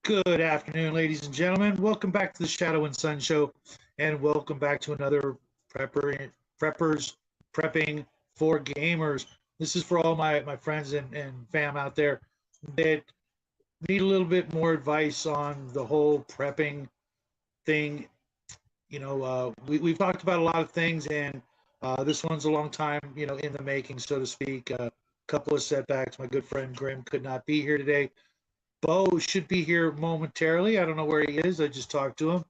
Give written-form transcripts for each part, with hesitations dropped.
Good afternoon, ladies and gentlemen. Welcome back to the Shadow and Sun Show, and welcome back to another preppers prepping for gamers. This is for all my friends and fam out there that need a little bit more advice on the whole prepping thing. We've talked about a lot of things, and this one's a long time, in the making, so to speak. A couple of setbacks. My good friend Grim could not be here today. Bo should be here momentarily. I don't know where he is. I just talked to him,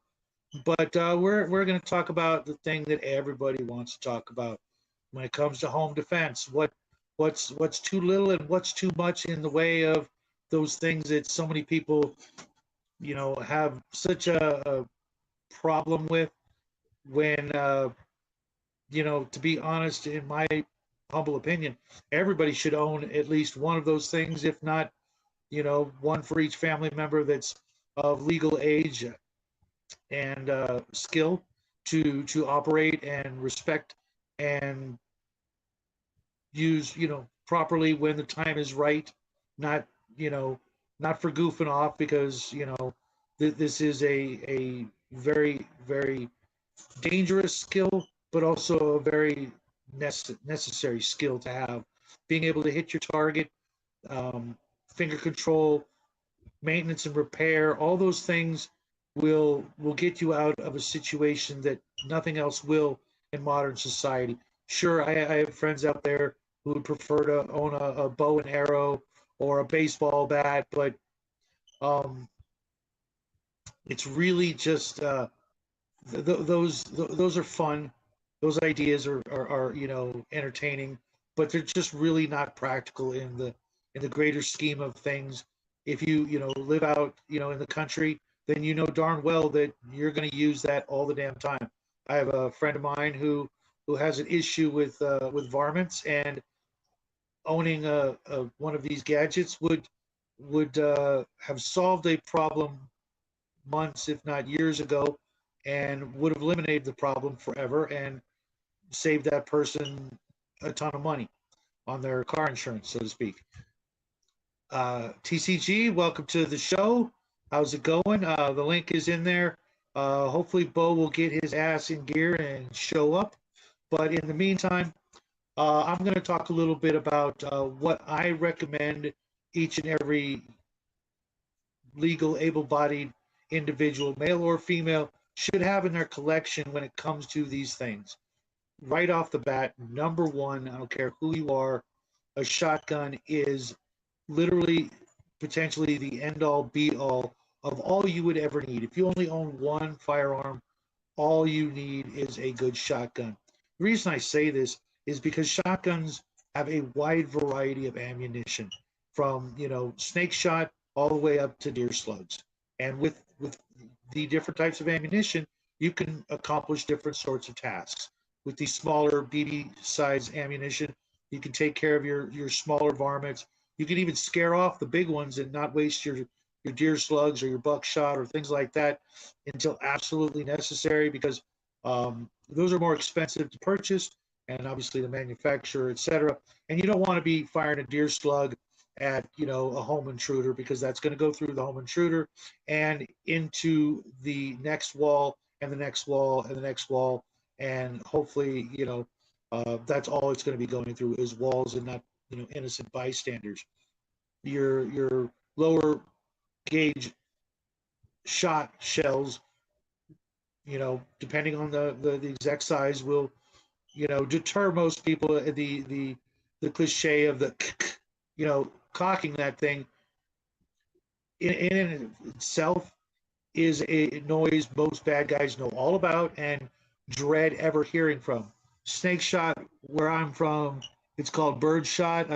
but we're going to talk about the thing that everybody wants to talk about when it comes to home defense. What's too little and what's too much in the way of those things that so many people have such a problem with. When to be honest, in my humble opinion, everybody should own at least one of those things, if not one for each family member that's of legal age and skill to operate and respect and use properly when the time is right, not not for goofing off, because this is a very very dangerous skill, but also a very necessary skill to have. Being able to hit your target, um, finger control, maintenance and repair, all those things will get you out of a situation that nothing else will in modern society. Sure, I have friends out there who would prefer to own a bow and arrow or a baseball bat, but um, it's really just those are fun. Those ideas are entertaining, but they're just really not practical in the greater scheme of things. If you live out in the country, then you know darn well that you're going to use that all the damn time. I have a friend of mine who has an issue with varmints, and owning a one of these gadgets would have solved a problem months, if not years ago, and would have eliminated the problem forever and saved that person a ton of money on their car insurance, so to speak. TCG, welcome to the show. How's it going? The link is in there. Hopefully, Bo will get his ass in gear and show up. But in the meantime, I'm going to talk a little bit about what I recommend each and every legal, able bodied individual, male or female, should have in their collection when it comes to these things. Right off the bat, number one, I don't care who you are, a shotgun is literally potentially the end all be all of all you would ever need. If you only own one firearm, all you need is a good shotgun. The reason I say this is because shotguns have a wide variety of ammunition, from snake shot all the way up to deer slugs. And with the different types of ammunition, you can accomplish different sorts of tasks. With the smaller BB size ammunition, you can take care of your smaller varmints. You can even scare off the big ones and not waste your deer slugs or your buckshot or things like that until absolutely necessary, because those are more expensive to purchase, and obviously the manufacturer, etc. And you don't want to be firing a deer slug at a home intruder, because that's going to go through the home intruder and into the next wall and the next wall and the next wall, and hopefully that's all it's going to be going through is walls and not innocent bystanders. Your lower gauge shot shells, depending on the exact size, will deter most people. The cliche of the cocking that thing in itself is a noise most bad guys know all about and dread ever hearing from. Snake shot, where I'm from, it's called bird shot.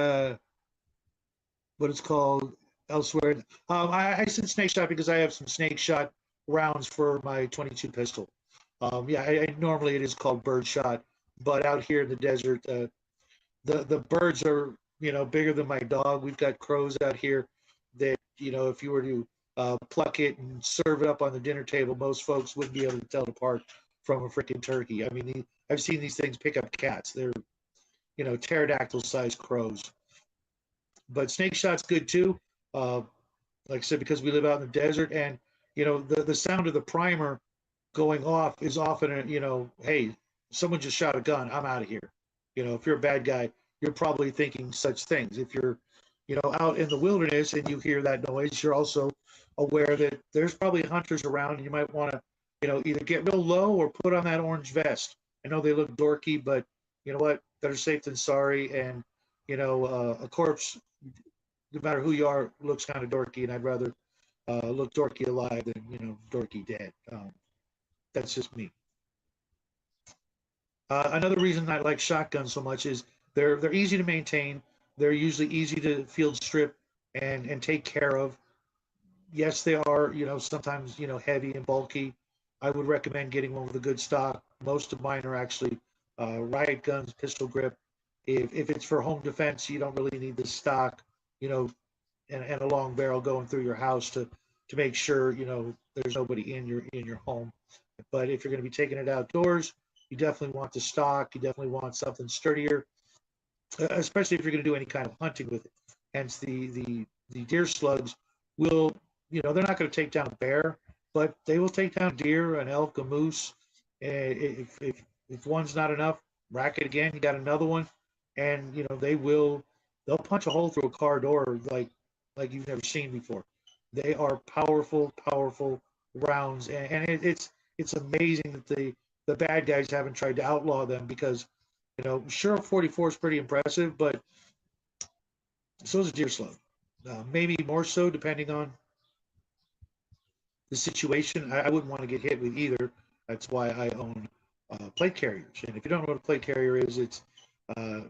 What it's called elsewhere. I said snake shot because I have some snake shot rounds for my 22 pistol. Yeah, normally it is called bird shot, but out here in the desert, the birds are bigger than my dog. We've got crows out here that if you were to pluck it and serve it up on the dinner table, most folks wouldn't be able to tell it apart from a freaking turkey. I mean, I've seen these things pick up cats. They're pterodactyl sized crows. But snake shot's good too. Uh, like I said, because we live out in the desert, and the sound of the primer going off is often hey, someone just shot a gun, I'm out of here. If you're a bad guy, you're probably thinking such things. If you're out in the wilderness and you hear that noise, you're also aware that there's probably hunters around, and you might want to either get real low or put on that orange vest. I know they look dorky, but you know what, better safe than sorry. And a corpse, no matter who you are, looks kind of dorky, and I'd rather look dorky alive than dorky dead. That's just me. Another reason I like shotguns so much is they're easy to maintain. They're usually easy to field strip and take care of. Yes, they are sometimes heavy and bulky. I would recommend getting one with a good stock. Most of mine are actually riot guns, pistol grip. If it's for home defense, you don't really need the stock, and a long barrel going through your house to make sure there's nobody in your home. But if you're going to be taking it outdoors, you definitely want the stock. You definitely want something sturdier, especially if you're going to do any kind of hunting with it. Hence, the deer slugs will, they're not going to take down a bear, but they will take down deer, an elk, a moose. If one's not enough, rack it again. You got another one, and they'll punch a hole through a car door like you've never seen before. They are powerful, powerful rounds, and it's amazing that the bad guys haven't tried to outlaw them, because sure, 44 is pretty impressive, but so is a deer slug. Maybe more so depending on the situation. I wouldn't want to get hit with either. That's why I own plate carriers. And if you don't know what a plate carrier is, it's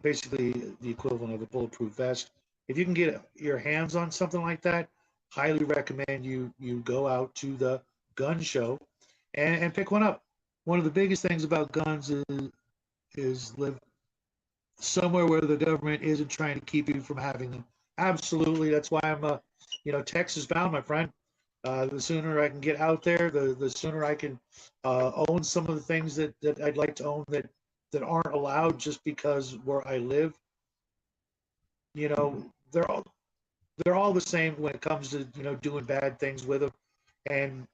basically the equivalent of a bulletproof vest. If you can get your hands on something like that, highly recommend you go out to the gun show and pick one up. One of the biggest things about guns is live somewhere where the government isn't trying to keep you from having them. Absolutely. That's why I'm Texas bound, my friend. The sooner I can get out there, the sooner I can own some of the things that I'd like to own that aren't allowed just because where I live. They're all the same when it comes to doing bad things with them. And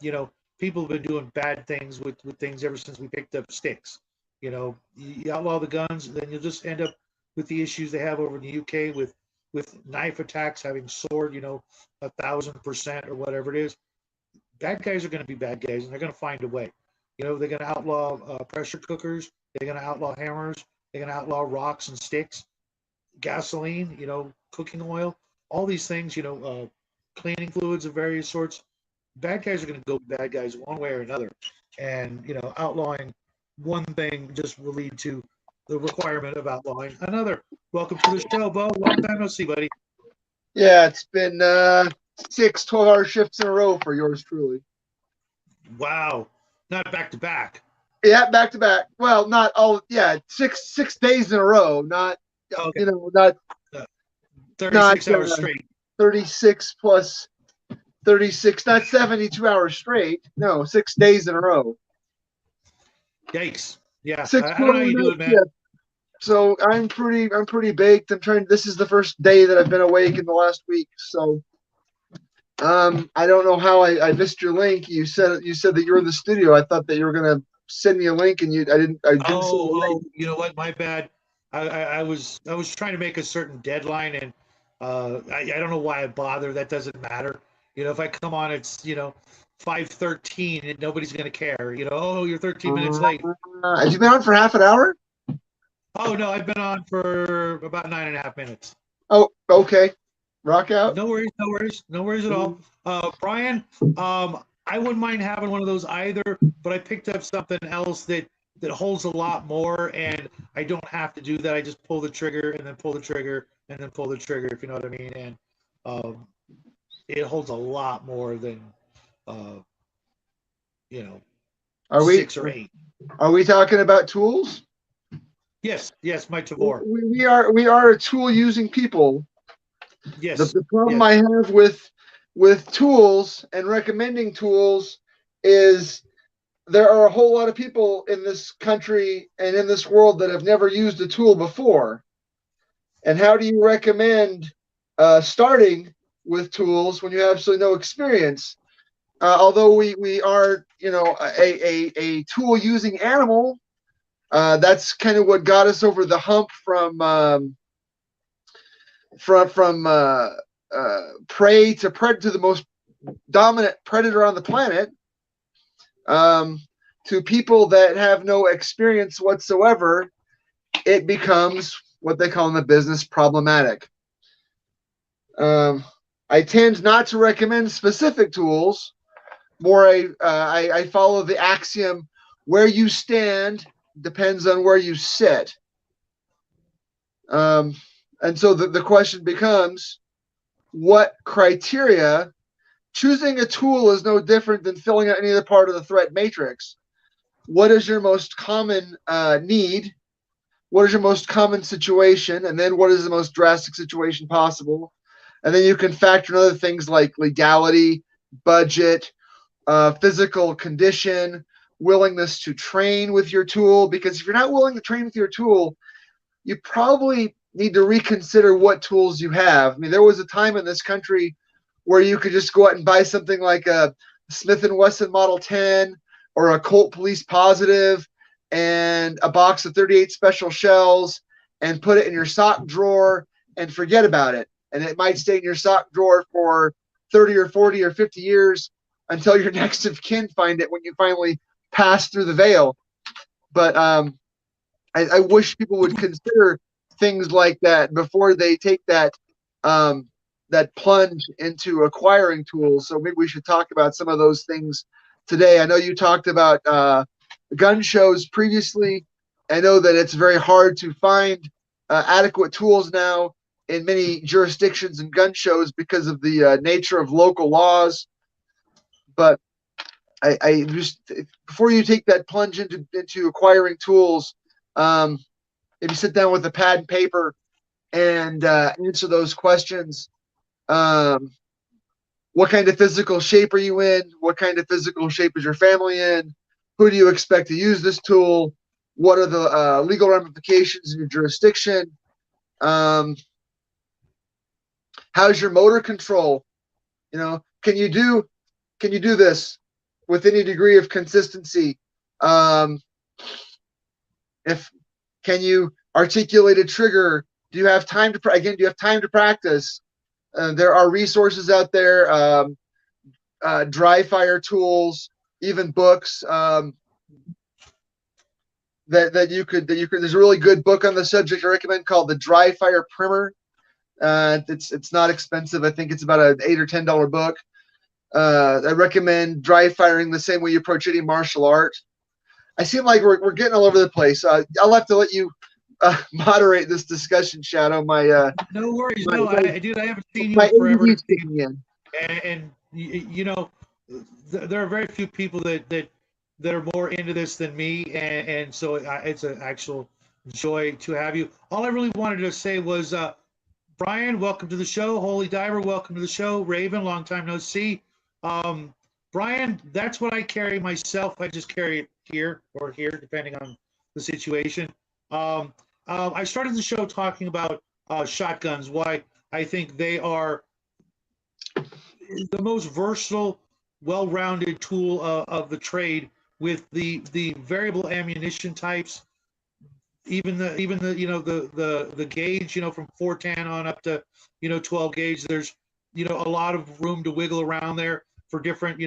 people have been doing bad things with things ever since we picked up sticks. You outlaw the guns, then you'll just end up with the issues they have over in the UK with knife attacks, having sword 1,000% or whatever it is. Bad guys are going to be bad guys, and they're going to find a way. They're going to outlaw pressure cookers. They're going to outlaw hammers. They're going to outlaw rocks and sticks, gasoline, cooking oil, all these things, cleaning fluids of various sorts. Bad guys are going to go bad guys one way or another. And, outlawing one thing just will lead to the requirement of outlawing another. Welcome to the show, Bo. Long time no see, buddy. Yeah, it's been 6 12-hour shifts in a row for yours truly. Wow. Not back to back. Yeah, back to back. Well, not all. Yeah, six days in a row. Not okay. Not 36 hours straight. 36 plus 36, not 72 hours straight. No, 6 days in a row. Yikes! Yeah, 6 I don't know how you do it, man. Yeah. So I'm pretty baked. This is the first day that I've been awake in the last week. So I don't know how I missed your link. You said that you were in the studio. I thought that you were gonna send me a link, and I didn't. Oh, you know what? My bad. I was trying to make a certain deadline, and I don't know why I bother. That doesn't matter. If I come on, it's 5:13, and nobody's gonna care. Oh, you're 13 minutes late. Have you been on for half an hour? Oh no, I've been on for about 9.5 minutes. Oh, okay. Rock out. No worries at all. Brian, I wouldn't mind having one of those either, but I picked up something else that holds a lot more, and I don't have to do that. I just pull the trigger and then pull the trigger and then pull the trigger, if you know what I mean. And it holds a lot more than 6 or 8. Are we talking about tools? Yes, my Tavor. We are a tool using people. Yes. The problem I have with tools and recommending tools is there are a whole lot of people in this country and in this world that have never used a tool before. And how do you recommend starting with tools when you have absolutely no experience. Although we are, a tool using animal, that's kind of what got us over the hump from prey to the most dominant predator on the planet, to people that have no experience whatsoever. It becomes what they call in the business problematic. I tend not to recommend specific tools. More, I follow the axiom: where you stand depends on where you sit. And so the question becomes, what criteria? Choosing a tool is no different than filling out any other part of the threat matrix. What is your most common need? What is your most common situation? And then what is the most drastic situation possible? And then you can factor in other things like legality, budget, physical condition, willingness to train with your tool. Because if you're not willing to train with your tool, you probably need to reconsider what tools you have. I mean, there was a time in this country where you could just go out and buy something like a Smith & Wesson Model 10 or a Colt Police Positive and a box of 38 special shells and put it in your sock drawer and forget about it. And it might stay in your sock drawer for 30 or 40 or 50 years until your next of kin find it when you finally pass through the veil. But I wish people would consider things like that before they take that plunge into acquiring tools. So maybe we should talk about some of those things today. I know you talked about gun shows previously. I know that it's very hard to find adequate tools now in many jurisdictions and gun shows because of the nature of local laws. But I just, before you take that plunge into acquiring tools, if you sit down with a pad and paper and answer those questions, what kind of physical shape are you in? What kind of physical shape is your family in? Who do you expect to use this tool? What are the legal ramifications in your jurisdiction? How's your motor control? Can you do this with any degree of consistency? If can you articulate a trigger? Do you have time to do you have time to practice? There are resources out there, dry fire tools, even books that you could. There's a really good book on the subject I recommend called The Dry Fire Primer. It's not expensive. I think it's about an $8 or $10 book. I recommend dry firing the same way you approach any martial art. I seem like we're getting all over the place. I'll have to let you moderate this discussion, Shadow. No worries. I haven't seen you my in forever. And There are very few people that are more into this than me, and so it's an actual joy to have you. All I really wanted to say was, Brian, welcome to the show. Holy Diver, welcome to the show. Raven, long time no see. Brian, that's what I carry myself. I just carry it here or here, depending on the situation. I started the show talking about shotguns, why I think they are the most versatile, well-rounded tool of the trade, with the variable ammunition types, even the gauge, from 410 on up to 12 gauge. There's a lot of room to wiggle around there for different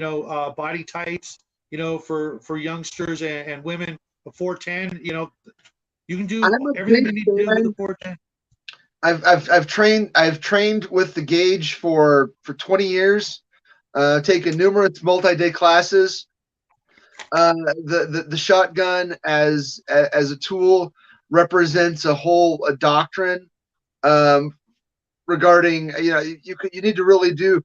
body types. For youngsters and women. A 410, you can do everything you need to do with the 410. I've trained with the gauge for 20 years. Taken numerous multi-day classes. The shotgun as a tool represents a whole doctrine regarding you need to really do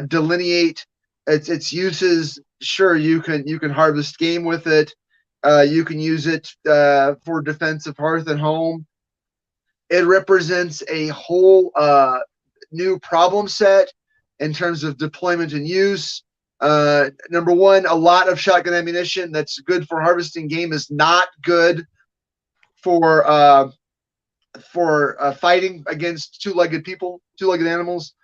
delineate its uses. Sure, you can harvest game with it. You can use it for defense of hearth and home. It represents a whole new problem set in terms of deployment and use. Number one, a lot of shotgun ammunition that's good for harvesting game is not good for fighting against two-legged animals.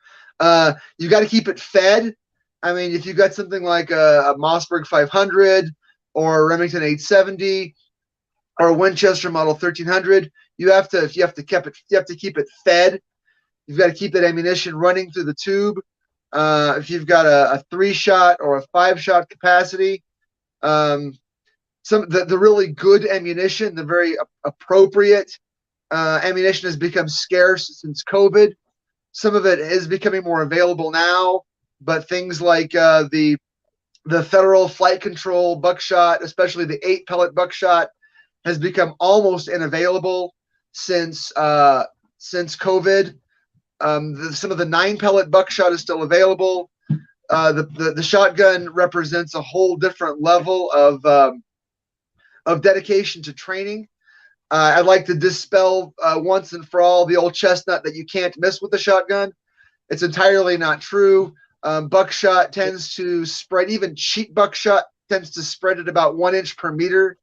You got to keep it fed. I mean, if you got something like a Mossberg 500 or a Remington 870 or a Winchester Model 1300, you have to keep it fed. You've got to keep that ammunition running through the tube. If you've got a 3-shot or a 5-shot capacity, the really good ammunition, the very appropriate ammunition has become scarce since COVID. Some of it is becoming more available now, but things like the federal flight control buckshot, especially the 8-pellet buckshot, has become almost unavailable since COVID. Some of the 9-pellet buckshot is still available. The shotgun represents a whole different level of dedication to training. I'd like to dispel once and for all the old chestnut that you can't miss with the shotgun. It's entirely not true. Buckshot tends to spread, even cheap buckshot tends to spread at about 1 inch per meter.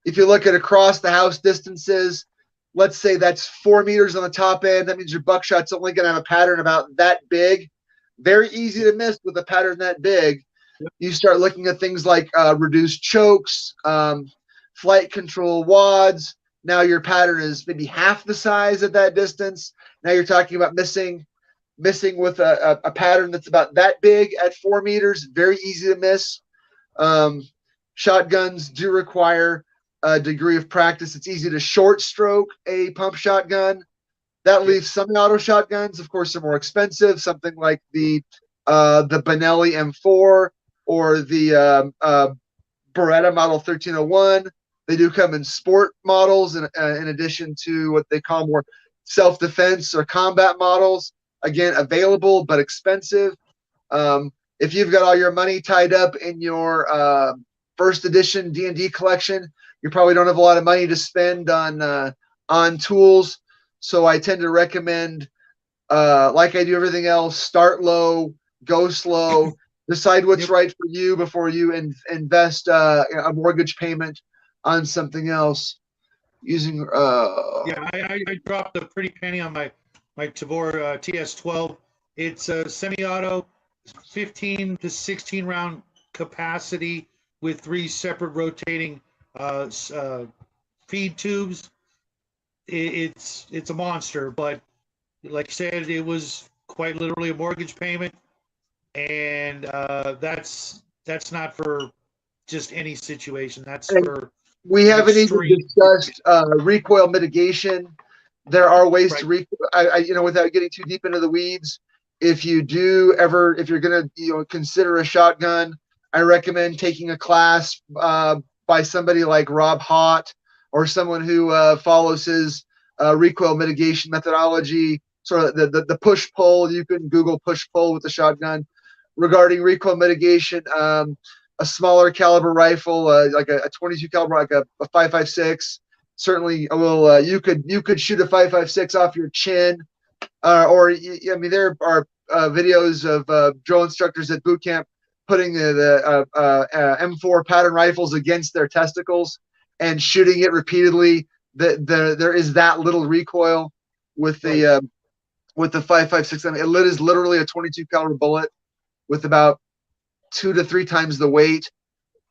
If you look at across the house distances, let's say that's 4 meters on the top end. That means your buckshot's only going to have a pattern about that big. Very easy to miss with a pattern that big. You start looking at things like reduced chokes, flight control wads. Now your pattern is maybe half the size at that distance. Now you're talking about missing with a pattern that's about that big at 4 meters. Very easy to miss. Shotguns do require a degree of practice. It's easy to short stroke a pump shotgun. That leaves semi-auto shotguns. Of course, are more expensive. Something like the Benelli M4 or the Beretta Model 1301. They do come in sport models in addition to what they call more self-defense or combat models. Again, available but expensive. If you've got all your money tied up in your first edition D&D collection, you probably don't have a lot of money to spend on tools. So I tend to recommend, like I do everything else, start low, go slow, decide what's right for you before you invest a mortgage payment on something else. Using I dropped a pretty penny on my Tavor TS12. It's a semi-auto, 15 to 16 round capacity with 3 separate rotating feed tubes. It's a monster, but like I said, it was quite literally a mortgage payment, and that's not for just any situation. That's for we haven't even discussed recoil mitigation. There are ways to recoil. Without getting too deep into the weeds, if you're going to consider a shotgun, I recommend taking a class by somebody like Rob Hott or someone who follows his recoil mitigation methodology. Sort of the push pull. You can Google push pull with the shotgun regarding recoil mitigation. A smaller caliber rifle, like a 22 caliber, like a 5.56, certainly will. You could shoot a 5.56 off your chin, there are videos of drill instructors at boot camp putting the M4 pattern rifles against their testicles and shooting it repeatedly. There is that little recoil with the 5.56. I mean, it is literally a 22 caliber bullet with about 2 to 3 times the weight.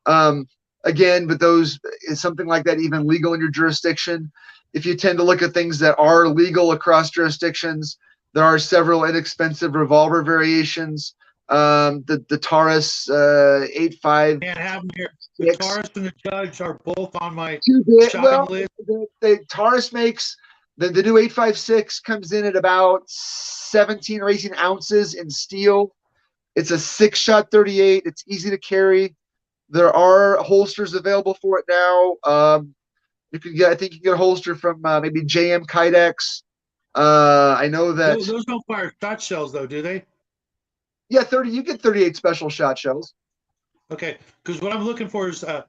Again, but those is something like that even legal in your jurisdiction? If you tend to look at things that are legal across jurisdictions, there are several inexpensive revolver variations. The Taurus 8.5. Can't have them here. The Taurus and the Judge are both on my shopping list. The Taurus makes the new 8.56 comes in at about 17 or 18 ounces in steel. It's a 6-shot 38. It's easy to carry. There are holsters available for it now. I think you can get a holster from maybe JM Kydex. I know that those don't fire shot shells though, do they? Yeah, 30. You get 38 special shot shells. Okay, because what I'm looking for is I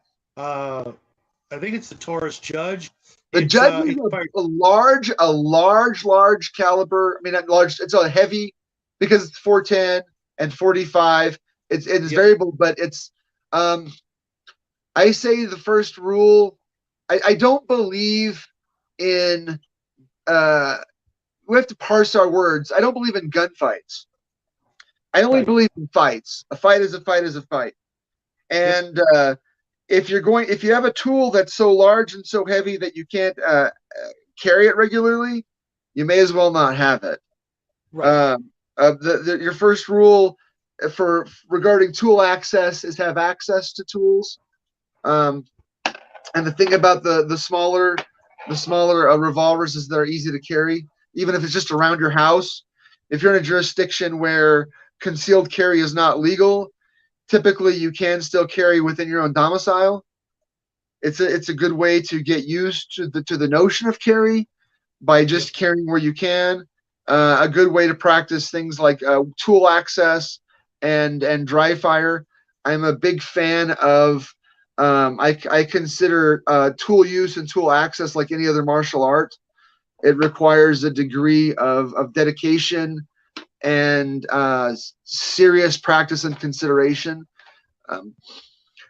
think it's the Taurus Judge. The Judge is a large caliber. I mean, not large. It's a heavy because it's 410 and 45. It's variable, but it's. I say the first rule. I don't believe in. We have to parse our words. I don't believe in gunfights. I only Right. believe in fights. A fight is a fight is a fight. Yep. And if you have a tool that's so large and so heavy that you can't carry it regularly, you may as well not have it. Right. Your first rule for regarding tool access is have access to tools. Um, and the thing about the smaller revolvers is they're easy to carry, even if it's just around your house. If you're in a jurisdiction where concealed carry is not legal, typically you can still carry within your own domicile. It's a good way to get used to the notion of carry by Yep. just carrying where you can. A good way to practice things like tool access and dry fire. I'm a big fan of. I consider tool use and tool access like any other martial art. It requires a degree of dedication and serious practice and consideration. Um,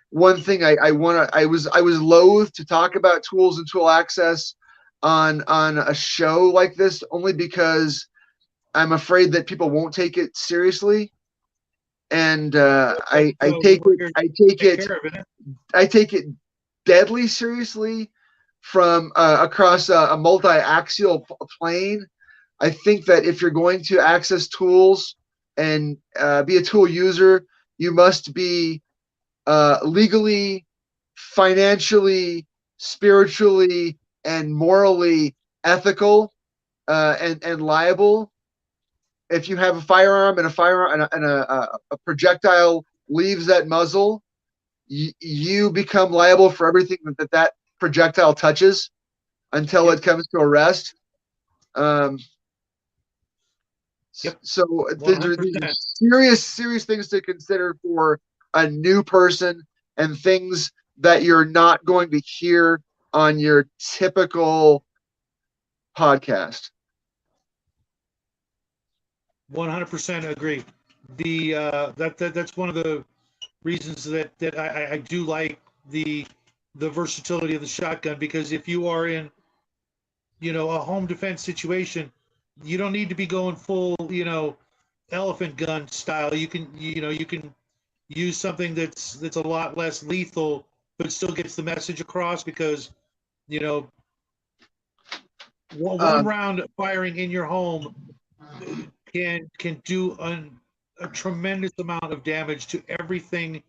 One thing I was loath to talk about tools and tool access on a show like this only because I'm afraid that people won't take it seriously, and I So take we're it here to I take take it care of it. I take it deadly seriously from across a multi-axial plane. I think that if you're going to access tools and be a tool user, you must be legally, financially, spiritually, and morally ethical and liable. If you have a firearm and a projectile leaves that muzzle, you become liable for everything that projectile touches until Yep. it comes to arrest. Um, Yep. so these are 100%. serious things to consider for a new person, and things that you're not going to hear on your typical podcast. 100% agree. That's one of the reasons that I do like the versatility of the shotgun, because if you are in a home defense situation, you don't need to be going full elephant gun style. You can use something that's a lot less lethal, but still gets the message across, because you know one Um, round firing in your home can do a tremendous amount of damage to everything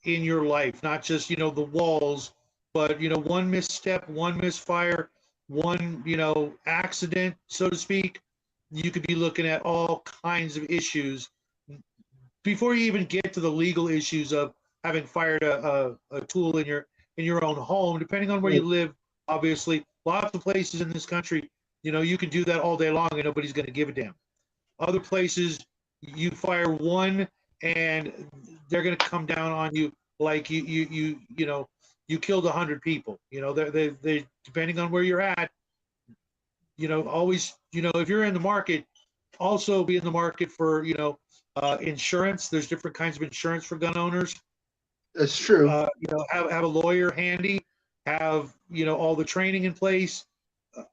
in your life, not just the walls, but one misstep, one misfire, one accident, so to speak. You could be looking at all kinds of issues before you even get to the legal issues of having fired a tool in your own home. Depending on where you live, obviously, lots of places in this country, you can do that all day long and nobody's going to give a damn. Other places, you fire one and they're going to come down on you like you killed 100 people. They depending on where you're at. Always, if you're in the market, also be in the market for insurance. There's different kinds of insurance for gun owners. that's true. Have a lawyer handy. Have all the training in place,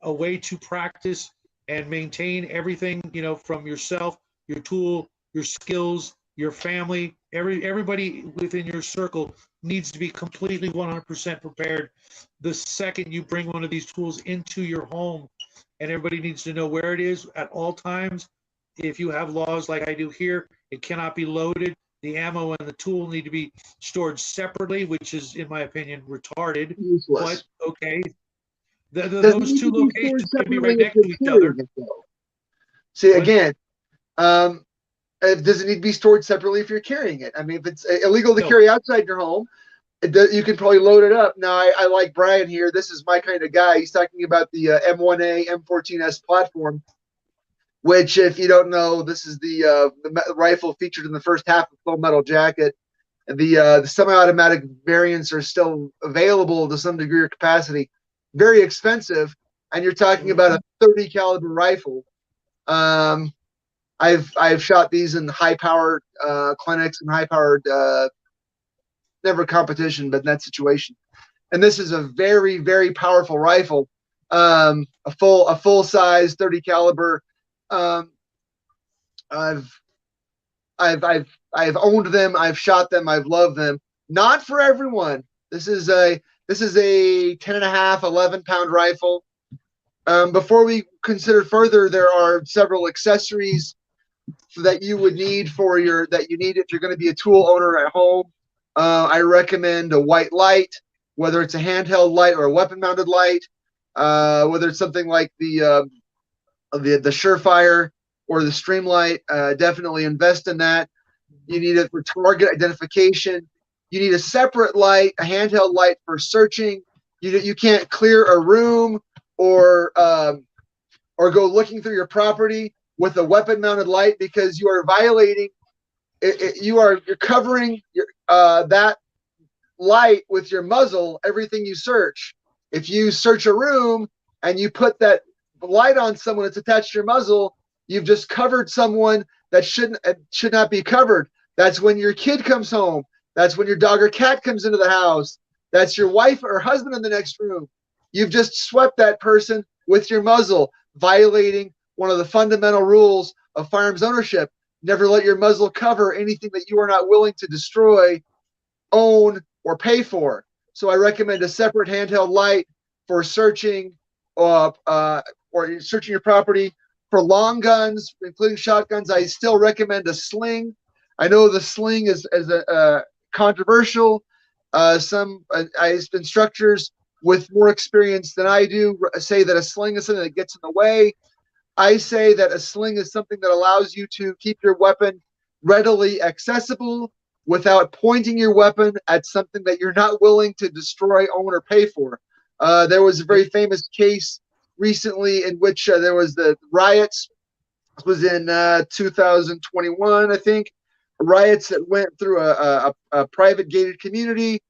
a way to practice and maintain everything, from yourself, your tool, your skills, your family. Everybody within your circle needs to be completely 100% prepared the second you bring one of these tools into your home. And everybody needs to know where it is at all times. If you have laws like I do here, it cannot be loaded. The ammo and the tool need to be stored separately, which is, in my opinion, retarded. But Useless. okay, Doesn't those need two to be stored locations can be separately right if next you're to each carrying other. it, though. See, What? again, does it need to be stored separately if you're carrying it? I mean, if it's illegal to No. carry outside your home, you can probably load it up. Now, I like Brian here. This is my kind of guy. He's talking about the M1A, M14S platform, which, if you don't know, this is the rifle featured in the first half of Full Metal Jacket. The semi-automatic variants are still available to some degree or capacity. Very expensive, and you're talking about a 30 caliber rifle. Um, I've shot these in high powered clinics and high powered never competition, but in that situation. And this is a very powerful rifle, a full size 30 caliber. Um, I've I've owned them. I've shot them. I've loved them. Not for everyone. This is a 10 and a half, 11-pound rifle. Before we consider further, there are several accessories that you would need that you need if you're going to be a tool owner at home. I recommend a white light, whether it's a handheld light or a weapon-mounted light, whether it's something like the Surefire or the Streamlight. Definitely invest in that. You need it for target identification. You need a separate light, a handheld light for searching. You can't clear a room or go looking through your property with a weapon-mounted light, because you are violating. You're covering that light with your muzzle. Everything you search. If you search a room and you put that light on someone that's attached to your muzzle, you've just covered someone that should not be covered. That's when your kid comes home. That's when your dog or cat comes into the house. That's your wife or husband in the next room. You've just swept that person with your muzzle, violating one of the fundamental rules of firearms ownership. Never let your muzzle cover anything that you are not willing to destroy, own, or pay for. So I recommend a separate handheld light for searching or searching your property. For long guns, including shotguns, I still recommend a sling. I know the sling is controversial. Some instructors with more experience than I do say that a sling is something that gets in the way. I say that a sling is something that allows you to keep your weapon readily accessible without pointing your weapon at something that you're not willing to destroy, own, or pay for. There was a very famous case recently in which there was the riots. This was in 2021, I think. Riots that went through a private gated community.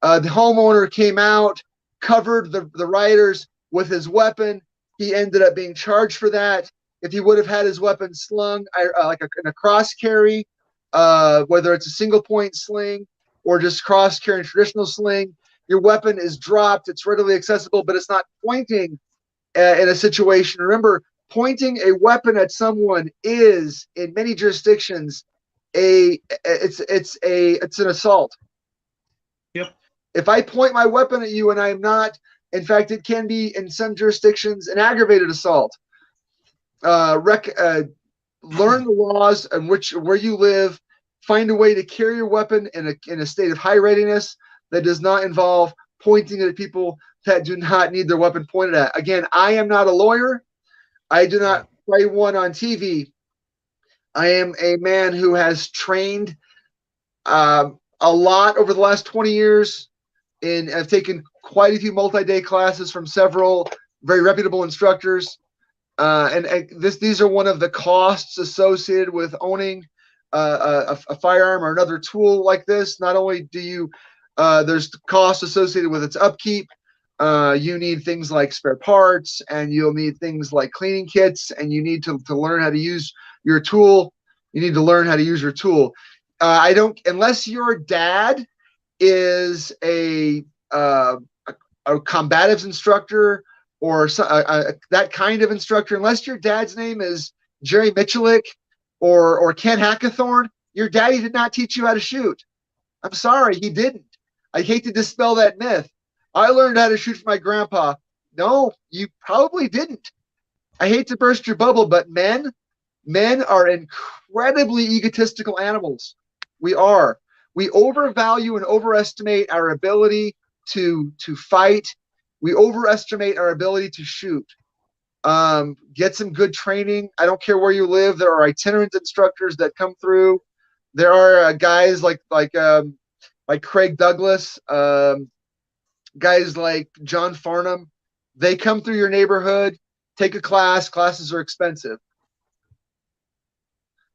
The homeowner came out, covered the rioters with his weapon. He ended up being charged for that. If he would have had his weapon slung in a cross carry, whether it's a single point sling or just cross carrying traditional sling, your weapon is dropped. It's readily accessible, but it's not pointing in a situation. Remember, pointing a weapon at someone is, in many jurisdictions, it's an assault. Yep. If I point my weapon at you and I'm not, in fact, it can be in some jurisdictions an aggravated assault. Learn the laws in where you live. Find a way to carry your weapon in a state of high readiness that does not involve pointing it at people that do not need their weapon pointed at. Again, I am not a lawyer. I do not play one on TV. I am a man who has trained a lot over the last 20 years. I've taken quite a few multi-day classes from several very reputable instructors. These are one of the costs associated with owning a firearm or another tool like this. Not only do you, there's costs associated with its upkeep. You need things like spare parts, and you'll need things like cleaning kits, and you need to learn how to use your tool. You need to learn how to use your tool. Unless your dad is a combatives instructor or that kind of instructor, unless your dad's name is Jerry Michalik or Ken Hackathorn, your daddy did not teach you how to shoot. I'm sorry, he didn't. I hate to dispel that myth. I learned how to shoot from my grandpa. No, you probably didn't. I hate to burst your bubble, but men are incredibly egotistical animals. We are. We overvalue and overestimate our ability to fight. We overestimate our ability to shoot. Get some good training. I don't care where you live. There are itinerant instructors that come through. There are guys like Craig Douglas, guys like John Farnham. They come through your neighborhood, take a class. Classes are expensive.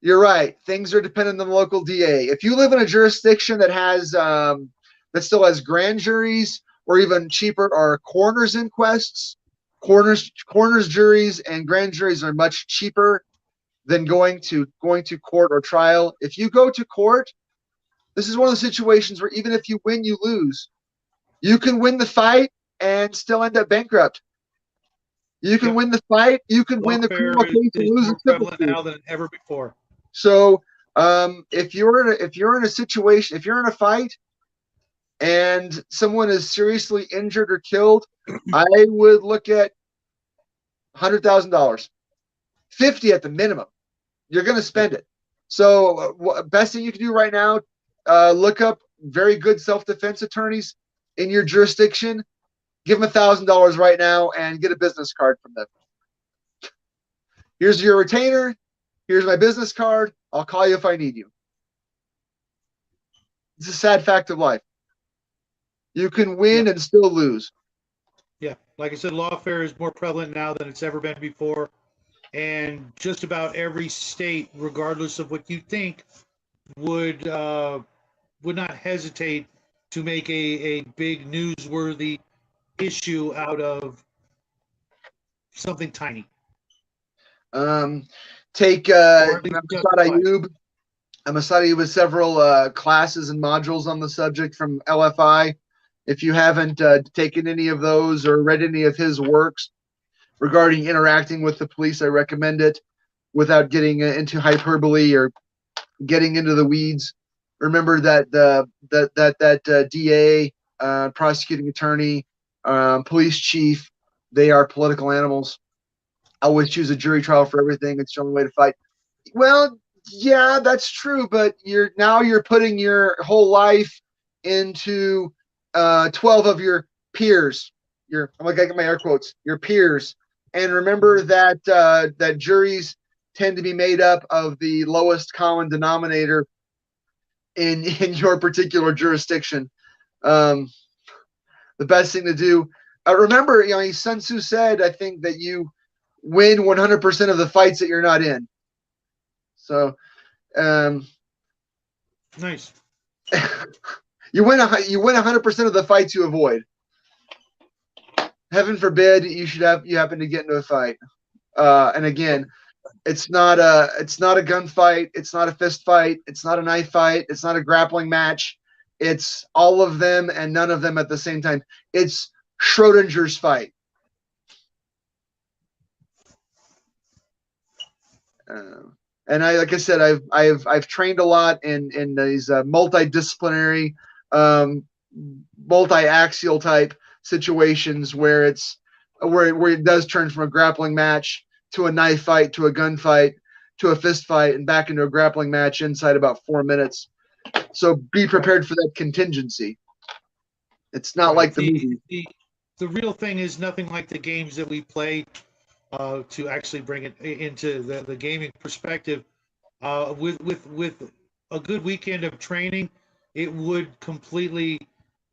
You're right. Things are dependent on the local DA. If you live in a jurisdiction that has that still has grand juries, or even cheaper are coroner's inquests, coroner's juries and grand juries are much cheaper than going to court or trial. If you go to court, this is one of the situations where even if you win, you lose. You can win the fight and still end up bankrupt. You can win the fight. You can win the criminal case and lose more prevalent now than ever before. So If you're in a situation, if you're in a fight and someone is seriously injured or killed, I would look at $100,000, 50 at the minimum. You're going to spend it. So, best thing you can do right now, look up very good self-defense attorneys in your jurisdiction. Give them $1,000 right now and get a business card from them. Here's your retainer. Here's my business card. I'll call you if I need you. It's a sad fact of life. You can win and still lose. Yeah, like I said, lawfare is more prevalent now than it's ever been before, and just about every state, regardless of what you think, would not hesitate to make a big newsworthy issue out of something tiny, Take or at least Masad justified. Ayub. Masad Ayub has several classes and modules on the subject from LFI. If you haven't taken any of those or read any of his works regarding interacting with the police, I recommend it without getting into hyperbole or getting into the weeds. Remember that DA, prosecuting attorney, police chief, they are political animals. Always choose a jury trial for everything. It's the only way to fight. Well, yeah, that's true, but you're putting your whole life into 12 of your peers. I'm gonna get my air quotes. Your peers, and remember that that juries tend to be made up of the lowest common denominator in your particular jurisdiction. Um, the best thing to do. Remember, Sun Tzu said, I think, that you win 100% of the fights that you're not in. So, Nice. you win 100% of the fights you avoid. Heaven forbid you happen to get into a fight. And again, it's not a gunfight. It's not a fist fight. It's not a knife fight. It's not a grappling match. It's all of them and none of them at the same time. It's Schrodinger's fight. And like I said, I've trained a lot in these multidisciplinary, multi-axial type situations where it does turn from a grappling match to a knife fight to a gunfight to a fist fight and back into a grappling match inside about 4 minutes. So be prepared for that contingency. It's not like the movie. The real thing is nothing like the games that we play, to actually bring it into the gaming perspective. With a good weekend of training, it would completely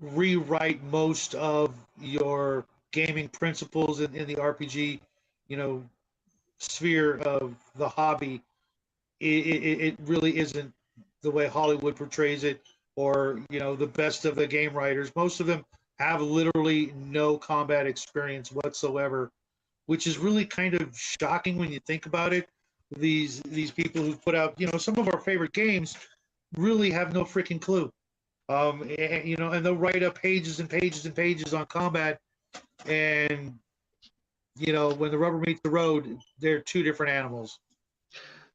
rewrite most of your gaming principles in the RPG, sphere of the hobby. It really isn't the way Hollywood portrays it, or the best of the game writers. Most of them have literally no combat experience whatsoever, which is really kind of shocking when you think about it. These people who put out some of our favorite games really have no freaking clue. And they'll write up pages and pages and pages on combat, and when the rubber meets the road, they're two different animals.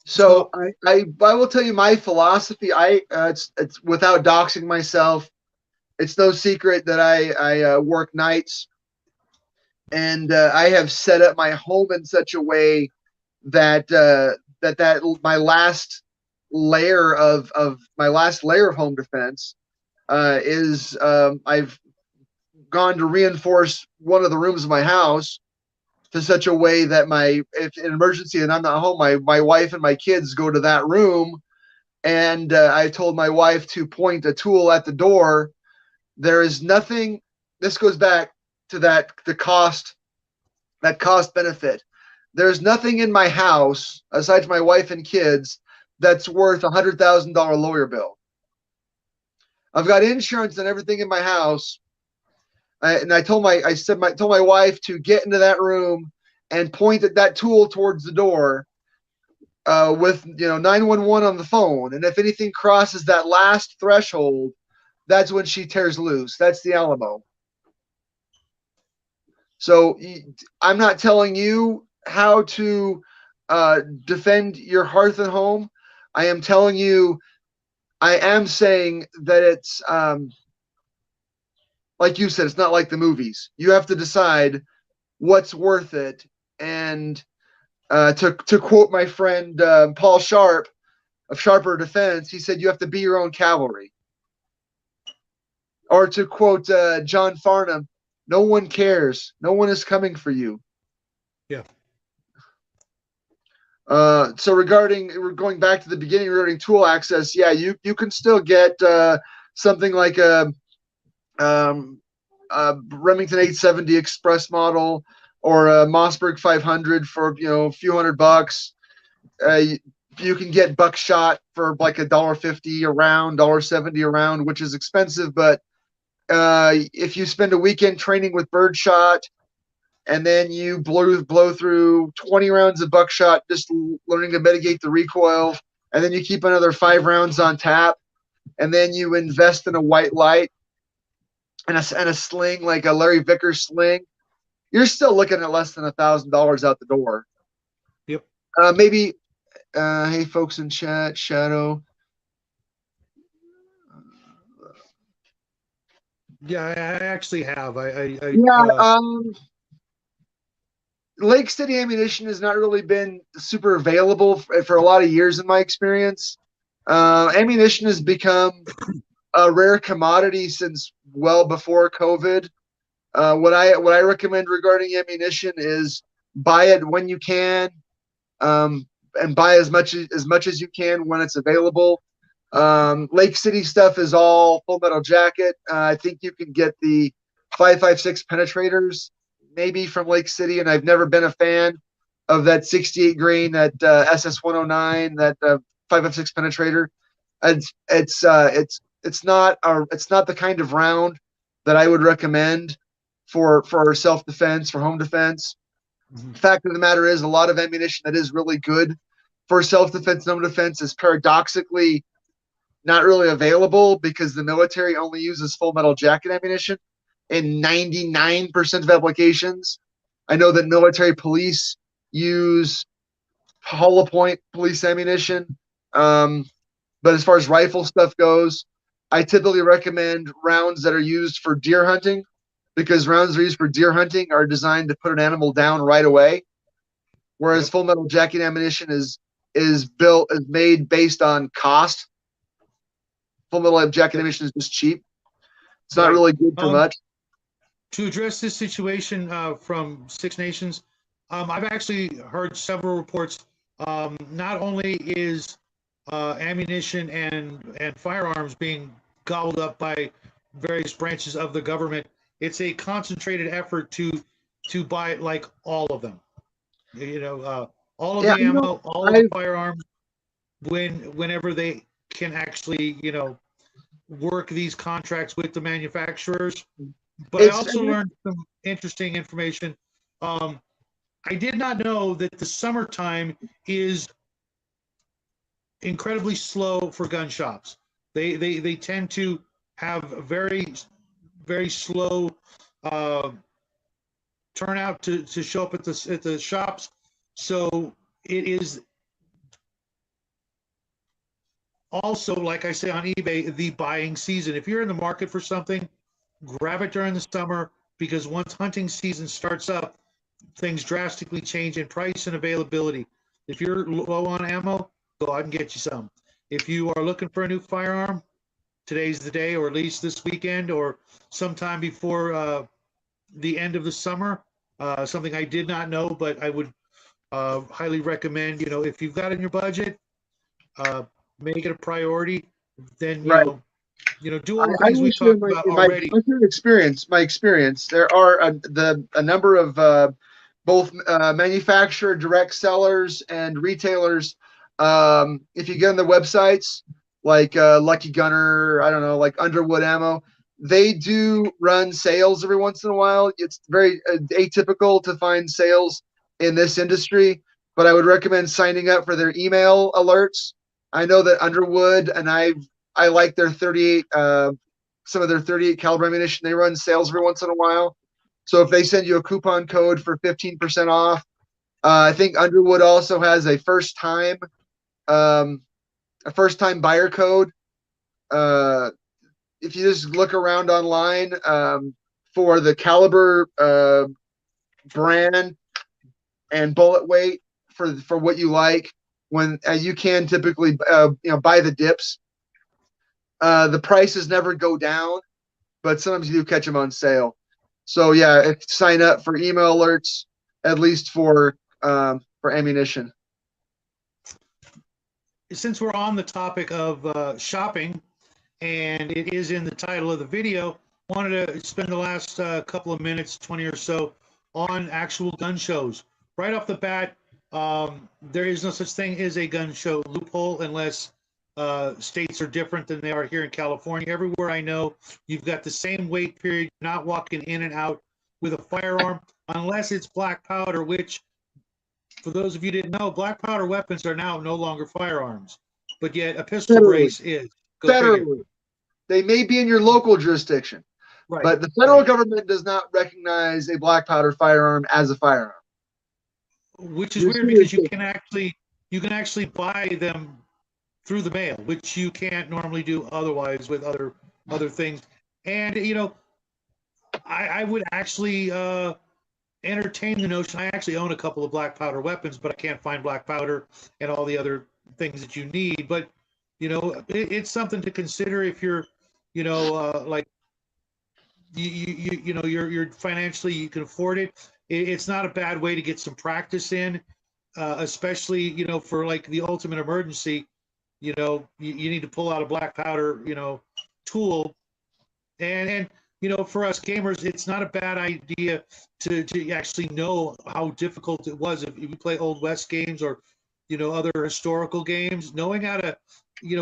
So I will tell you my philosophy. It's without doxing myself. It's no secret that I work nights, and I have set up my home in such a way that my last layer of home defense is I've gone to reinforce one of the rooms of my house to such a way that if an emergency and I'm not home, my wife and my kids go to that room, and I told my wife to point a tool at the door. There is nothing. This goes back to that cost benefit. There's nothing in my house aside from my wife and kids that's worth $100,000 lawyer bill. I've got insurance and everything in my house. I told my wife to get into that room and point at that tool towards the door, with 911 on the phone. And if anything crosses that last threshold, that's when she tears loose. That's the Alamo. So I'm not telling you how to defend your hearth and home, I am telling you, I am saying that it's like you said, it's not like the movies. You have to decide what's worth it. And to quote my friend Paul Sharp of Sharper Defense, he said you have to be your own cavalry. Or to quote John Farnham, no one cares. No one is coming for you. Yeah. So we're going back to the beginning regarding tool access. Yeah, you can still get something like a Remington 870 Express model or a Mossberg 500 for a few $100. You can get buckshot for like $1.50 a round, $1.70 a round, which is expensive. But if you spend a weekend training with birdshot and then you blow through 20 rounds of buckshot, just learning to mitigate the recoil, and then you keep another 5 rounds on tap, and then you invest in a white light and a sling like a Larry Vickers sling, you're still looking at less than $1,000 out the door. Yep. Maybe, hey folks in chat, Shadow. Yeah, I actually have. Yeah. Lake City ammunition has not really been super available for a lot of years in my experience. Ammunition has become a rare commodity since well before COVID. What I recommend regarding ammunition is buy it when you can, and buy as much as you can when it's available. Lake City stuff is all Full Metal Jacket. I think you can get the 5.56 penetrators maybe from Lake City, and I've never been a fan of that 68 grain, that SS 109, that 5.56 penetrator. It's not the kind of round that I would recommend for self defense, for home defense. Mm-hmm. Fact of the matter is, a lot of ammunition that is really good for self defense and home defense is paradoxically not really available because the military only uses Full Metal Jacket ammunition in 99% of applications. I know that military police use hollow point police ammunition. But as far as rifle stuff goes, I typically recommend rounds that are used for deer hunting, because rounds that are used for deer hunting are designed to put an animal down right away. Whereas Full Metal Jacket ammunition is made based on cost. Full Metal Jacket ammunition is just cheap. It's not really good for much. To address this situation from Six Nations, I've actually heard several reports. Not only is ammunition and firearms being gobbled up by various branches of the government, it's a concentrated effort to buy like all of them. All of the ammo, all of the firearms, whenever they can actually, work these contracts with the manufacturers. But I also learned some interesting information. I did not know that the summertime is incredibly slow for gun shops. They tend to have a very, very slow turnout to show up at the shops. So it is also, like I say on eBay, the buying season. If you're in the market for something, grab it during the summer, because once hunting season starts up, things drastically change in price and availability. If you're low on ammo, go out and get you some. If you are looking for a new firearm, today's the day, or at least this weekend, or sometime before the end of the summer. Something I did not know, but I would highly recommend. If you've got it in your budget, make it a priority. Then do all the things we talked about already. My experience, there are a number of both manufacturer, direct sellers, and retailers. If you get on the websites like Lucky Gunner, I don't know, like Underwood Ammo, they do run sales every once in a while. It's very atypical to find sales in this industry, but I would recommend signing up for their email alerts. I know that Underwood, and I like their 38, some of their 38 caliber ammunition. They run sales every once in a while. So if they send you a coupon code for 15% off, I think Underwood also has a first time a first-time buyer code. If you just look around online for the caliber brand and bullet weight for what you like, when you can typically buy the dips. The prices never go down, but sometimes you do catch them on sale. So yeah, sign up for email alerts at least for ammunition. Since we're on the topic of shopping, and it is in the title of the video, wanted to spend the last couple of minutes, 20 or so, on actual gun shows. Right off the bat, there is no such thing as a gun show loophole unless states are different than they are here in California. Everywhere I know, you've got the same wait period, not walking in and out with a firearm, unless it's black powder, which, for those of you who didn't know, black powder weapons are now no longer firearms, but yet a pistol brace is. Go figure. Federally. They may be in your local jurisdiction, Right. But the federal government does not recognize a black powder firearm as a firearm. Which is weird because you can actually buy them through the mail, which you can't normally do otherwise with other things. And I would actually entertain the notion. I actually own a couple of black powder weapons, but I can't find black powder and all the other things that you need. But it's something to consider if you're like you're financially, you can afford it. It's not a bad way to get some practice in, especially for like the ultimate emergency. You need to pull out a black powder tool, and for us gamers, it's not a bad idea to actually know how difficult it was if you play Old West games or other historical games, knowing how to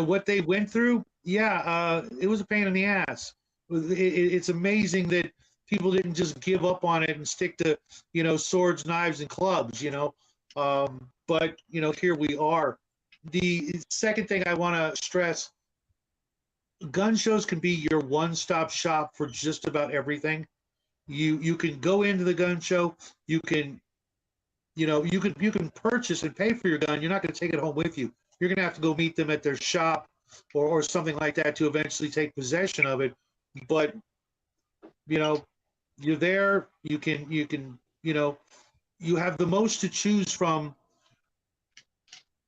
what they went through. It was a pain in the ass. It's amazing that people didn't just give up on it and stick to swords, knives, and clubs. But here we are. The second thing I want to stress: gun shows can be your one-stop shop for just about everything. You can go into the gun show. You can purchase and pay for your gun. You're not going to take it home with you. You're going to have to go meet them at their shop or something like that to eventually take possession of it. But you're there. You have the most to choose from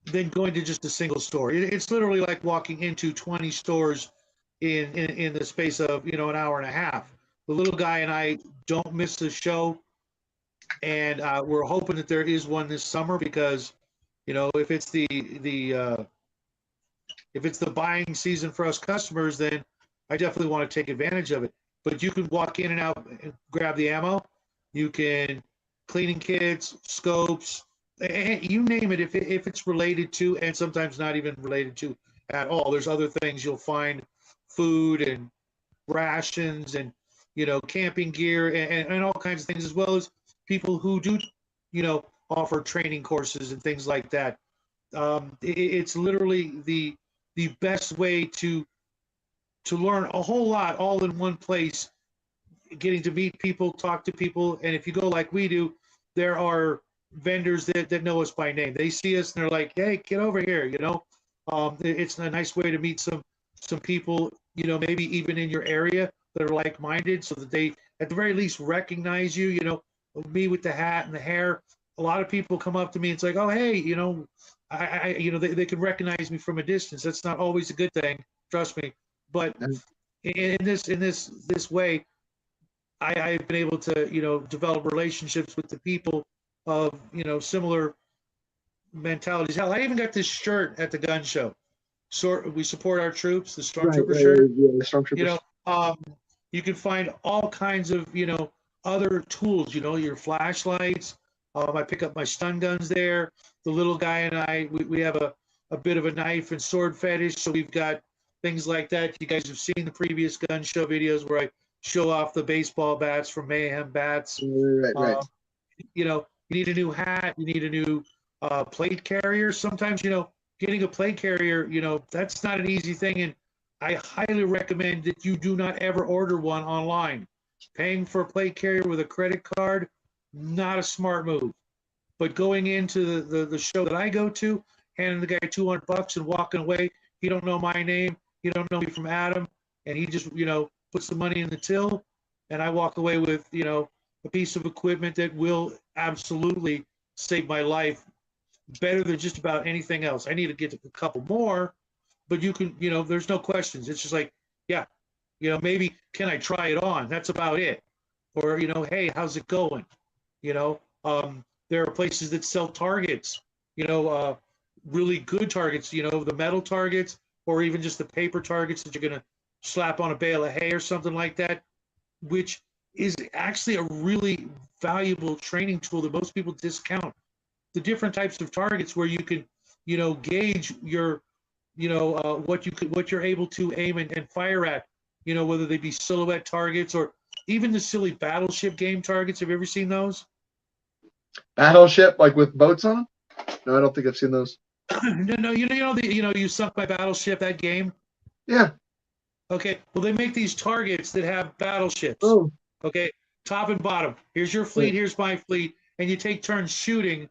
than going to just a single store. It's literally like walking into 20 stores in the space of an hour and a half. The little guy and I don't miss the show, and we're hoping that there is one this summer because if it's the buying season for us customers, then I definitely want to take advantage of it. But you can walk in and out and grab the ammo. You can cleaning kits, scopes, you name it. If it's related to, and sometimes not even related to at all, there's other things you'll find, food and rations and camping gear and all kinds of things, as well as people who do offer training courses and things like that. It's literally the best way to learn a whole lot all in one place, getting to meet people, talk to people. And if you go like we do, there are vendors that know us by name. They see us and they're like, hey, get over here. It's a nice way to meet some people, maybe even in your area that are like-minded, so that they at the very least recognize you. Me with the hat and the hair, a lot of people come up to me and it's like, oh, hey, they can recognize me from a distance. That's not always a good thing, trust me. But in this way, I've been able to develop relationships with the people of similar mentalities. Hell, I even got this shirt at the gun show. We support our troops, the Stormtrooper shirt. Yeah, the Stormtroopers. You can find all kinds of other tools. Your flashlights. I pick up my stun guns there. The little guy and I, we have a bit of a knife and sword fetish, so we've got things like that. You guys have seen the previous gun show videos where I show off the baseball bats from Mayhem Bats. Right. You need a new hat. You need a new plate carrier. Sometimes, getting a plate carrier, that's not an easy thing. And I highly recommend that you do not ever order one online. Paying for a plate carrier with a credit card, not a smart move. But going into the show that I go to, handing the guy $200 and walking away, He don't know my name. He don't know me from Adam, and he just puts the money in the till, and I walk away with a piece of equipment that will absolutely save my life better than just about anything else. I need to get a couple more, but you can, there's no questions. It's just like, yeah, maybe can I try it on? That's about it. Or, hey, how's it going? There are places that sell targets, really good targets, the metal targets, or even just the paper targets that you're going to slap on a bale of hay or something like that, which is actually a really valuable training tool that most people discount. The different types of targets where you can, gauge your, what you're able to aim and fire at, whether they be silhouette targets or even the silly battleship game targets. Have you ever seen those? Battleship, like with boats on them? No, I don't think I've seen those. No, you sunk my battleship, that game. Yeah. Okay, well, they make these targets that have battleships. Oh. Okay, top and bottom. Here's your fleet. Right. Here's my fleet, and you take turns shooting.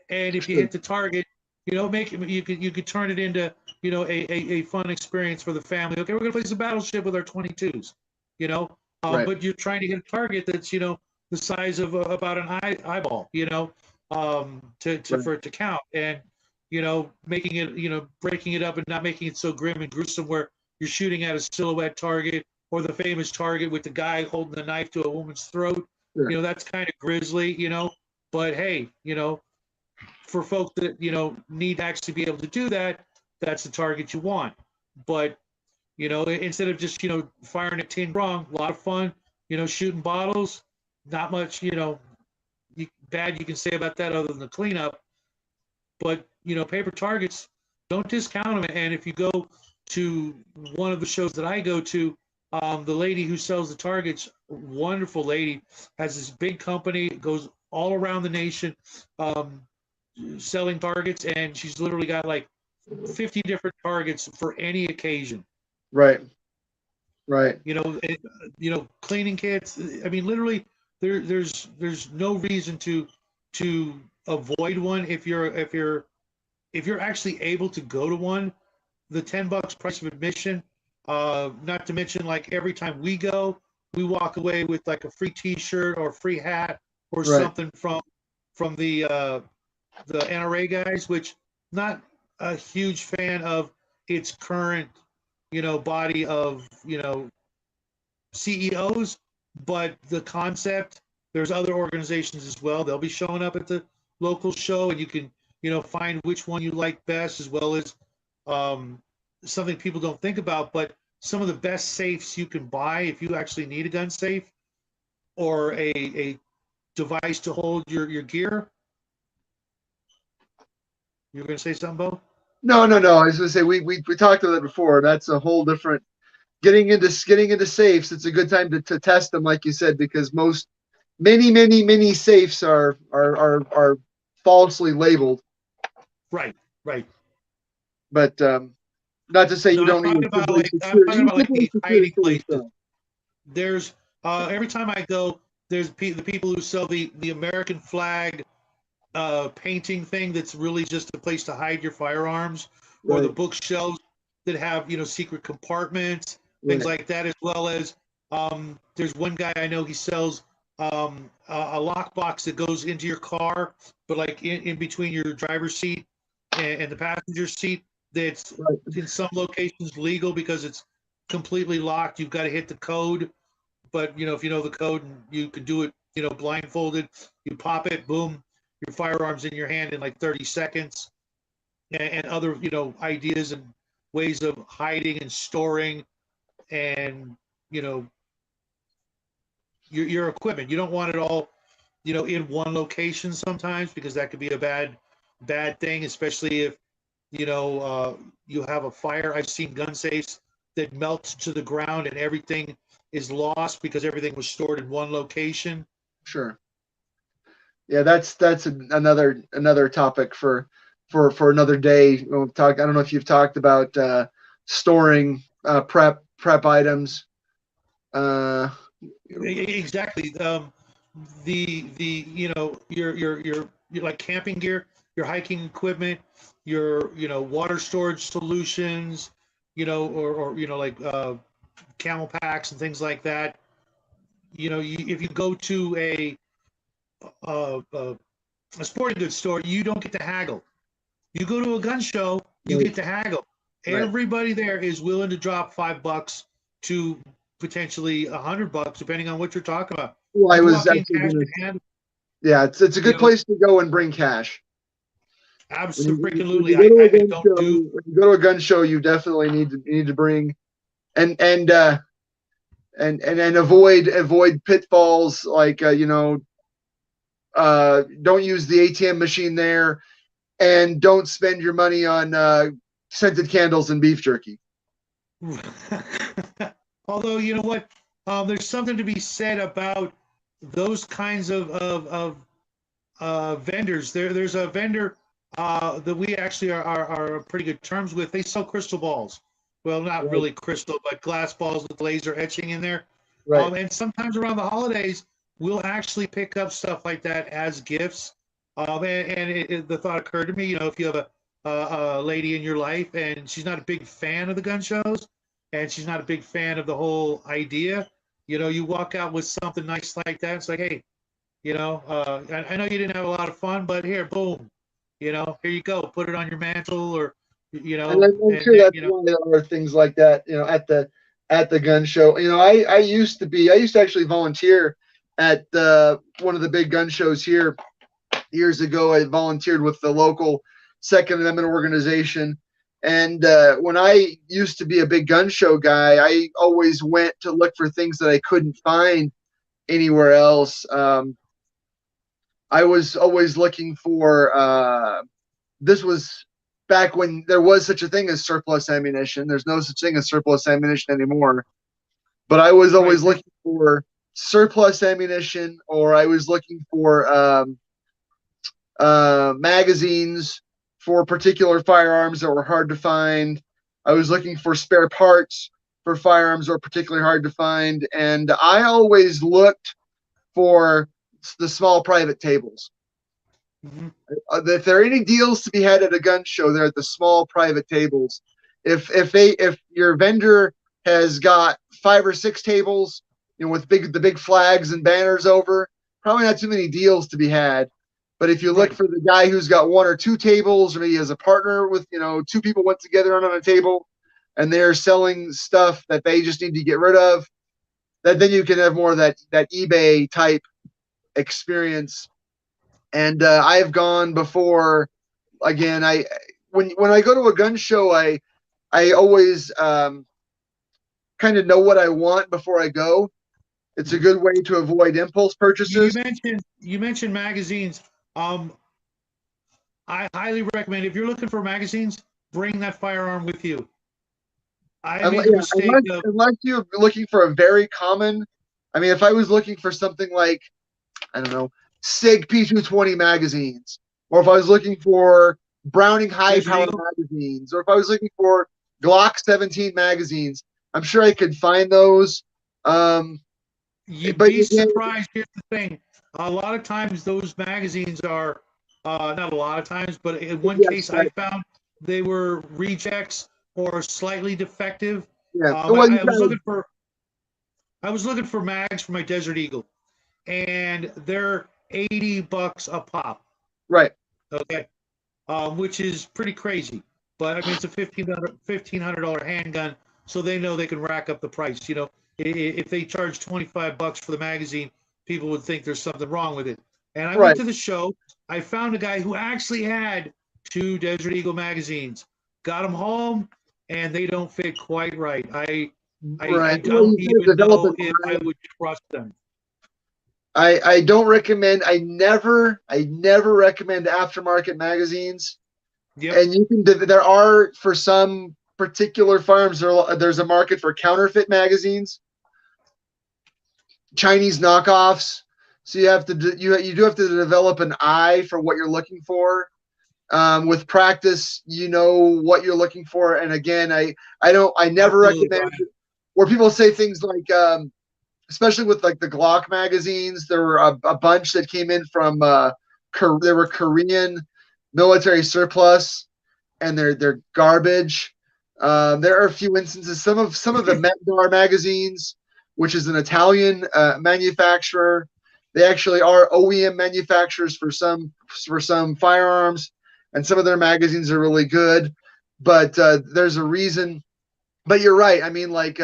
And if you Sure. hit the target, you could turn it into a fun experience for the family. Okay, we're gonna play some battleship with our 22s. Right. But you're trying to hit a target that's the size of about an eyeball. Right. For it to count, and making it breaking it up and not making it so grim and gruesome where you're shooting at a silhouette target or the famous target with the guy holding the knife to a woman's throat. Sure. That's kind of grisly. But hey, for folks that need to actually be able to do that, that's the target you want. But instead of just firing at tin wrong, a lot of fun. Shooting bottles, not much bad you can say about that other than the cleanup. But paper targets, don't discount them. And if you go to one of the shows that I go to, the lady who sells the targets, wonderful lady, has this big company, goes all around the nation, selling targets, and she's literally got like 50 different targets for any occasion. Right. Right. Cleaning kits. I mean, literally, there's no reason to avoid one if you're actually able to go to one. The $10 price of admission. Not to mention, like every time we go, we walk away with like a free T-shirt or a free hat or Right. something from the NRA guys, which not a huge fan of its current, body of, CEOs, but the concept, there's other organizations as well. They'll be showing up at the local show and you can, find which one you like best, as well as something people don't think about, but some of the best safes you can buy if you actually need a gun safe or a device to hold your gear. You were going to say something, Bo? No. I was going to say we talked about that before. That's a whole different getting into safes. It's a good time to test them, like you said, because many safes are falsely labeled. Right. But not to say No, you don't need I'm talking about like the hiding places. There's every time I go, there's the people who sell the American flag painting thing that's really just a place to hide your firearms, or the bookshelves that have secret compartments, things like that, as well as there's one guy I know, he sells a lockbox that goes into your car, but like in between your driver's seat and the passenger seat, that's in some locations legal because it's completely locked. You've got to hit the code, but if you know the code, and you can do it blindfolded, you pop it, boom, your firearm's in your hand in like 30 seconds. And other ideas and ways of hiding and storing and your equipment. You don't want it all in one location sometimes, because that could be a bad thing, especially if you have a fire. I've seen gun safes that melt to the ground and everything is lost because everything was stored in one location. Sure. Yeah, that's another topic for another day. We'll talk. I don't know if you've talked about storing prep items. Exactly. The your like camping gear. your hiking equipment, your water storage solutions, or like camel packs and things like that. If you go to a, a a sporting goods store, you don't get to haggle. You go to a gun show, you Right. get to haggle. Right. Everybody there is willing to drop $5 to potentially $100, depending on what you're talking about. Well, I You was walk in actually cash gonna. in hand, Yeah, it's a good place to go and bring cash. When absolutely. you go I, to a I gun don't show, do. when you go to a gun show, you definitely need to bring and avoid pitfalls like don't use the ATM machine there, and don't spend your money on scented candles and beef jerky. Although, you know what, there's something to be said about those kinds of vendors. There's a vendor that we actually are pretty good terms with. They sell crystal balls. Well, not Right. really crystal, but glass balls with laser etching in there. Right. And sometimes around the holidays, we'll actually pick up stuff like that as gifts. And the thought occurred to me, if you have a lady in your life and she's not a big fan of the gun shows and she's not a big fan of the whole idea, you walk out with something nice like that. It's like, hey, I know you didn't have a lot of fun, but here, boom, here you go. Put it on your mantle, or And I'm and sure then that's why there are things like that, at the gun show. I used to actually volunteer at one of the big gun shows here years ago. I volunteered with the local Second Amendment organization. And when I used to be a big gun show guy, I always went to look for things that I couldn't find anywhere else. I was always looking for, this was back when there was such a thing as surplus ammunition. There's no such thing as surplus ammunition anymore. But I was always right. looking for surplus ammunition, or I was looking for magazines for particular firearms that were hard to find. I was looking for spare parts for firearms that were particularly hard to find. And I always looked for the small private tables. Mhm. If there are any deals to be had at a gun show, they're at the small private tables. If your vendor has got 5 or 6 tables, with the big flags and banners over, probably not too many deals to be had. But if you look Right. for the guy who's got 1 or 2 tables, or maybe has a partner with 2 people went together on a table, and they're selling stuff that they just need to get rid of, then you can have more of that eBay type experience. And I've gone before. Again, when I go to a gun show, I always kind of know what I want before I go. It's a good way to avoid impulse You purchases. mentioned magazines. I highly recommend, if you're looking for magazines, bring that firearm with you. I made the mistake of Unless you're looking for a very common. I mean, if I was looking for something like, I don't know, SIG P220 magazines, or if I was looking for Browning high Desert power Eagle. magazines, or if I was looking for Glock 17 magazines, I'm sure I could find those. You'd But be again, surprised. Here's the thing: a lot of times those magazines are not a lot of times, but in one yes, case I right, found they were rejects or slightly defective. yeah. Um, Well, you I, I was kind of, looking for I was looking for mags for my Desert Eagle, and they're $80 a pop. right, Okay, which is pretty crazy. But I mean, it's a $1,500 handgun, so they know they can rack up the price. If they charge $25 for the magazine, people would think there's something wrong with it. And I went right. to the show. I found a guy who actually had 2 Desert Eagle magazines. Got them home, and they don't fit quite right. I Right. Well, don't you kind of even develop know an if I eye. would trust them. I don't recommend. I never recommend aftermarket magazines. Yep. And there are, for some particular farms, there's a market for counterfeit magazines, Chinese knockoffs. So you do have to develop an eye for what you're looking for. With practice, you know what you're looking for. And again, I never Absolutely, recommend Brian. where people say things like, especially with like the Glock magazines, there were a bunch that came in from they were Korean. military surplus and they're garbage. There are a few instances. Some of the Metdar magazines, which is an Italian manufacturer, they actually are OEM manufacturers for some firearms, and some of their magazines are really good. But there's a reason. But you're right. I mean, like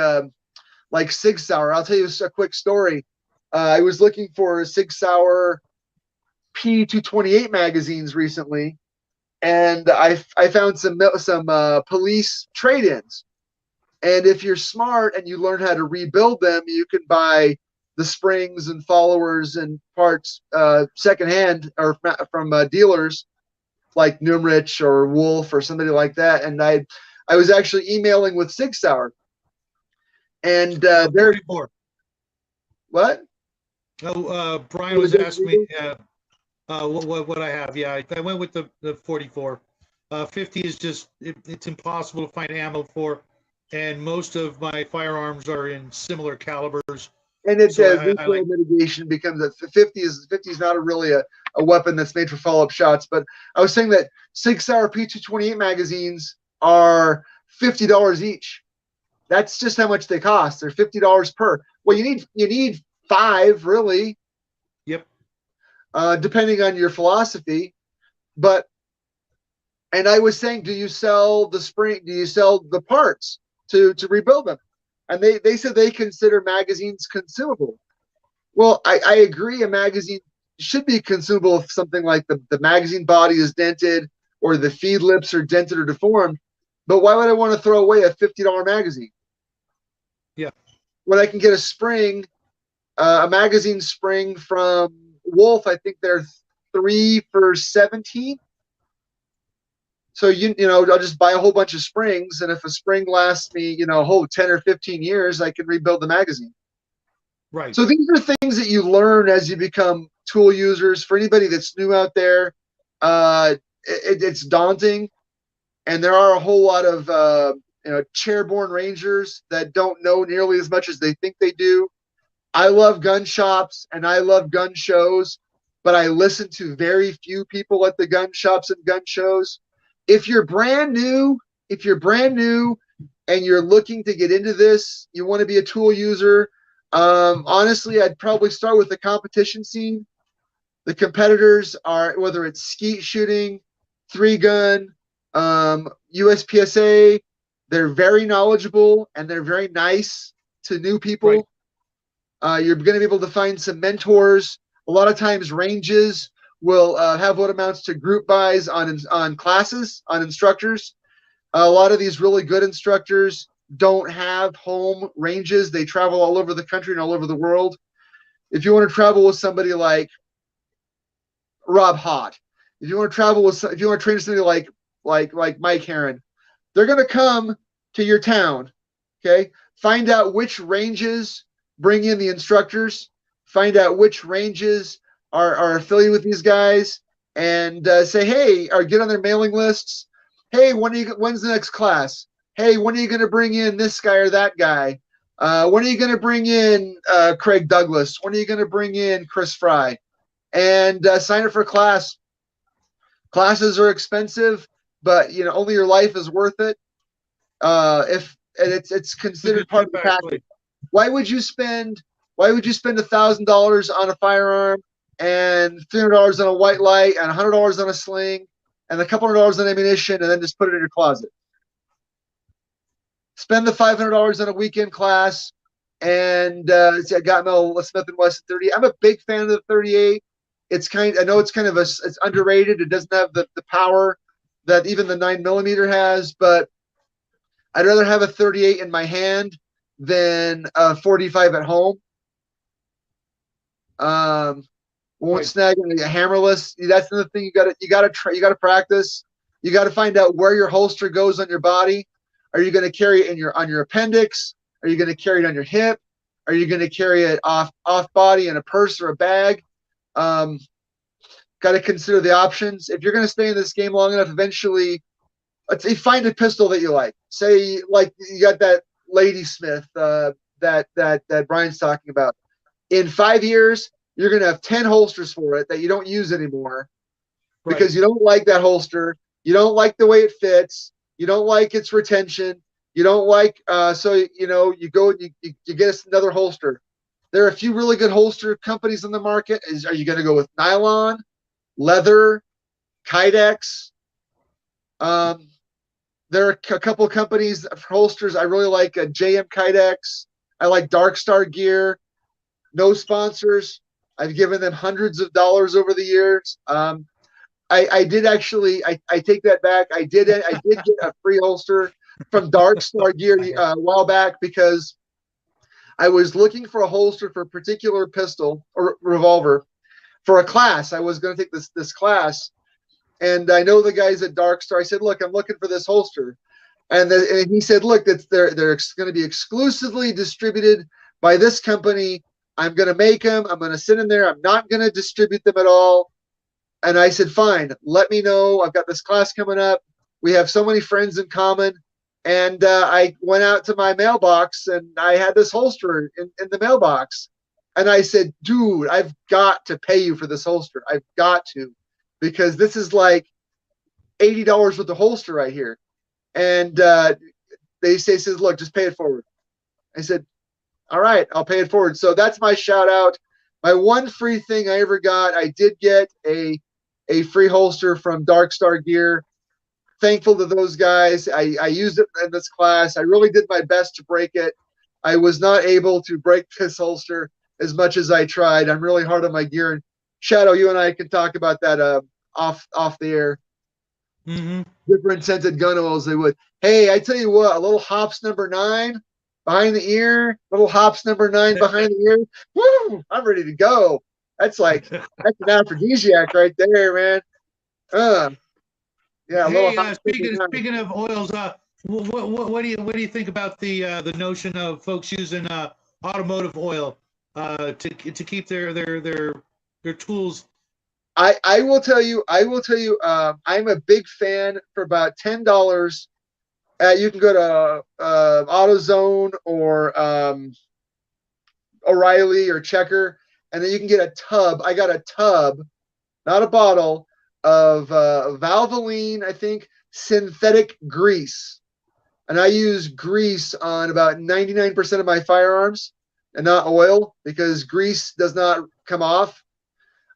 Sig Sauer. I'll tell you a quick story. I was looking for Sig Sauer P228 magazines recently, and I found some police trade-ins. And if you're smart and you learn how to rebuild them, you can buy the springs and followers and parts secondhand or from dealers like Numrich or Wolf or somebody like that. And I was actually emailing with Sig Sauer, and they're 44. what? Oh, Brian was asking me what I have. Yeah, I went with the 44. 50 is just it's impossible to find ammo for, and most of my firearms are in similar calibers. And it So I recoil like mitigation becomes a 50 is not really a weapon that's made for follow-up shots. But I was saying that Sig Sauer P228 magazines are $50 each. That's just how much they cost. They're $50 per. Well, you need five really, yep. depending on your philosophy. But and I was saying, do you sell the spring? Do you sell the parts to rebuild them? And they said they consider magazines consumable. Well, I agree. A magazine should be consumable if something like the magazine body is dented or the feed lips are dented or deformed. But why would I want to throw away a $50 magazine? Yeah. When I can get a spring, a magazine spring from Wolf, I think they're 3 for 17. So I'll just buy a whole bunch of springs, and if a spring lasts me, a whole 10 or 15 years, I can rebuild the magazine. Right. So these are things that you learn as you become tool users. For anybody that's new out there, it's daunting, and there are a whole lot of chairborne rangers that don't know nearly as much as they think they do. I love gun shops and I love gun shows, but I listen to very few people at the gun shops and gun shows. If you're brand new, and you're looking to get into this, you want to be a tool user. Honestly, I'd probably start with the competition scene. The competitors are, whether it's skeet shooting, 3-gun, USPSA, they're very knowledgeable and they're very nice to new people. Right. You're going to be able to find some mentors. A lot of times ranges will have what amounts to group buys on classes, on instructors. A lot of these really good instructors don't have home ranges. They travel all over the country and all over the world. If you want to travel with somebody like Rob Hott, if you want to train somebody like Mike Heron, they're going to come to your town. Okay, find out which ranges bring in the instructors. Find out which ranges are affiliated with these guys, and say, hey, or get on their mailing lists. Hey, when's the next class? Hey, when are you going to bring in this guy or that guy? When are you going to bring in Craig Douglas? When are you going to bring in Chris Fry? And sign up for class. Classes are expensive, but only your life is worth it. It's considered part of the package. Why would you spend $1,000 on a firearm and $300 on a white light and $100 on a sling and a couple $100 on ammunition and then just put it in your closet? Spend the $500 on a weekend class and I got my Smith & Wesson 30. I'm a big fan of the 38. I know it's it's underrated. It doesn't have the power that even the 9mm has, but I'd rather have a 38 in my hand than a 45 at home. Won't snag a hammerless. That's another thing you gotta practice. You gotta find out where your holster goes on your body. Are you going to carry it on your appendix? Are you going to carry it on your hip? Are you going to carry it off body in a purse or a bag? Got to consider the options. If you're going to stay in this game long enough, eventually, let's say find a pistol that you like. Say like you got that Ladysmith that Brian's talking about. In 5 years, you're going to have 10 holsters for it that you don't use anymore. because you don't like that holster. You don't like the way it fits. You don't like its retention. You don't like, so, you know, you go, you get us another holster. There are a few really good holster companies on the market. Are you going to go with nylon, leather, Kydex? There are a couple of companies for holsters. I really like JM Kydex. I like Dark Star Gear. No sponsors. I've given them hundreds of dollars over the years. I did actually. I take that back. I did get a free holster from Dark Star Gear a while back because I was looking for a holster for a particular pistol or revolver for a class. I was going to take this class, and I know the guys at Dark Star. I said, "Look, I'm looking for this holster," and he said, "Look, they're going to be exclusively distributed by this company. I'm going to make them. I'm going to send them there. I'm not going to distribute them at all." And I said, "Fine, let me know. I've got this class coming up. We have so many friends in common." And I went out to my mailbox and I had this holster in the mailbox. And I said, "Dude, I've got to pay you for this holster. I've got to, because this is like $80 worth of holster right here." And says, "Look, just pay it forward." I said, "All right, I'll pay it forward." So that's my shout out. My one free thing I ever got, I did get a free holster from Dark Star Gear. Thankful to those guys. I used it in this class. I really did my best to break it. I was not able to break this holster as much as I tried. I'm really hard on my gear. And Shadow, you and I can talk about that off the air. Mm-hmm. Different scented gun oils they would. Hey, I tell you what, a little hops number 9 behind the ear, little hops number 9 behind the ear. Woo! I'm ready to go. That's an aphrodisiac right there, man. Yeah. Hey, speaking of oils, what do you think about the notion of folks using automotive oil to keep their tools? I will tell you. I'm a big fan. For about $10, you can go to AutoZone or O'Reilly or Checker, and then you can get a tub. I got a tub, not a bottle, of Valvoline, I think, synthetic grease. And I use grease on about 99% of my firearms and not oil, because grease does not come off.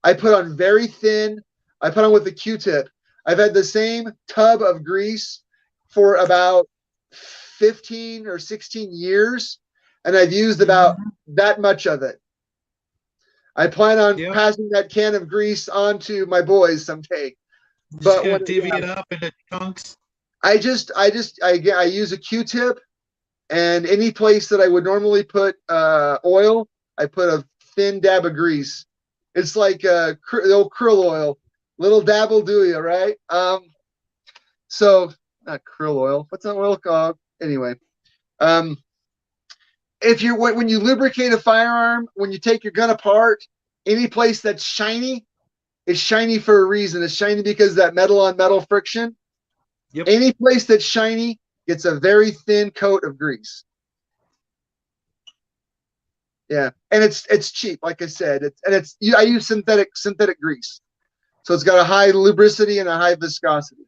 I put on very thin. I put on with the Q-tip. I've had the same tub of grease for about 15 or 16 years, and I've used about that much of it. I plan on passing that can of grease on to my boys someday. But when divvy it up into chunks. I use a Q-tip, and any place that I would normally put oil, I put a thin dab of grease. It's like the old krill oil. Little dab will do you, right? So not krill oil. What's that oil called? Anyway, if you when you lubricate a firearm, when you take your gun apart, any place that's shiny, it's shiny for a reason. It's shiny because of that metal on metal friction. Yep. Any place that's shiny gets a very thin coat of grease. Yeah, and it's cheap, like I said. I use synthetic grease, so it's got a high lubricity and a high viscosity.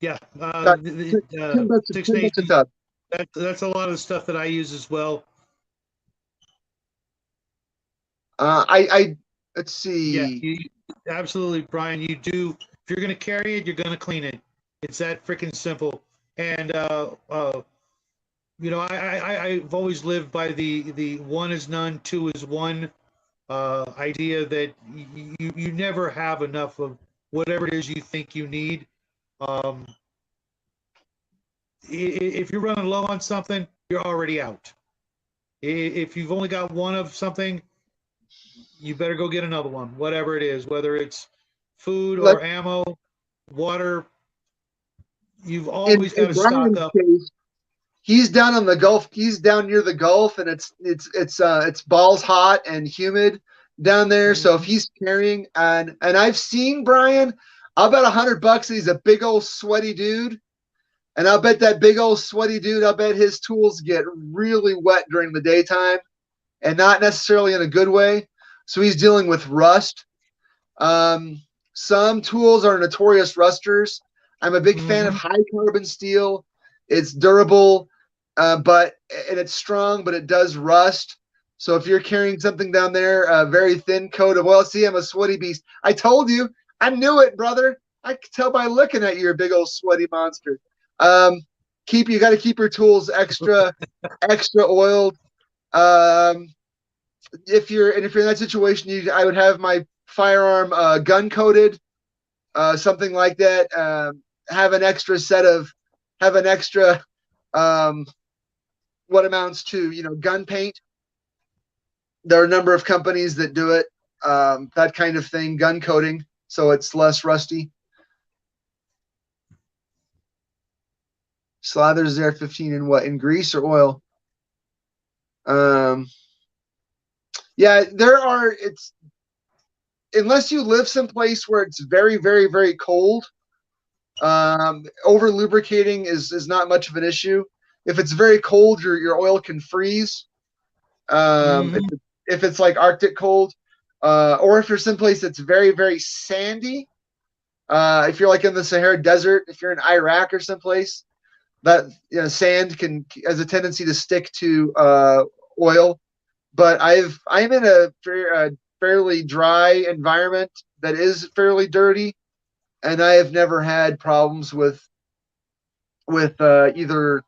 Yeah, $10 a tub. That's a lot of the stuff that I use as well. Let's see. Yeah, absolutely, Brian. You do. If you're going to carry it, you're going to clean it. It's that freaking simple. And I've always lived by the one is none, two is one idea that you never have enough of whatever it is you think you need. If you're running low on something, you're already out. If you've only got one of something, you better go get another one, whatever it is, whether it's food or ammo, water. You've always got to stock up. He's down on the Gulf. He's down near the Gulf, and it's balls hot and humid down there. So if he's carrying, and I've seen Brian, I'll bet $100 he's a big old sweaty dude. And I'll bet that big old sweaty dude, I'll bet his tools get really wet during the daytime, and not necessarily in a good way. So he's dealing with rust. Some tools are notorious rusters. I'm a big fan of Mm-hmm. high carbon steel. It's durable, and it's strong, but it does rust. So if you're carrying something down there, a very thin coat of oil, see, I'm a sweaty beast. I told you, I knew it, brother. I could tell by looking at you, you're a big old sweaty monster. Um, you got to keep your tools extra oiled. Um, if you're in that situation, I would have my firearm gun coated, something like that. Have an extra set of have an extra um, what amounts to gun paint. There are a number of companies that do it, that kind of thing, gun coating, so it's less rusty. Slathers there 15 in what? In grease or oil? Um, yeah, there are. It's unless you live someplace where it's very, very, very cold. Over lubricating is not much of an issue. If it's very cold, your oil can freeze. Um, if, Mm-hmm. if it's like Arctic cold, or if you're someplace that's very, very sandy. If you're like in the Sahara Desert, if you're in Iraq or someplace, that sand has a tendency to stick to oil. But I'm in a fairly dry environment that is fairly dirty, and I have never had problems with either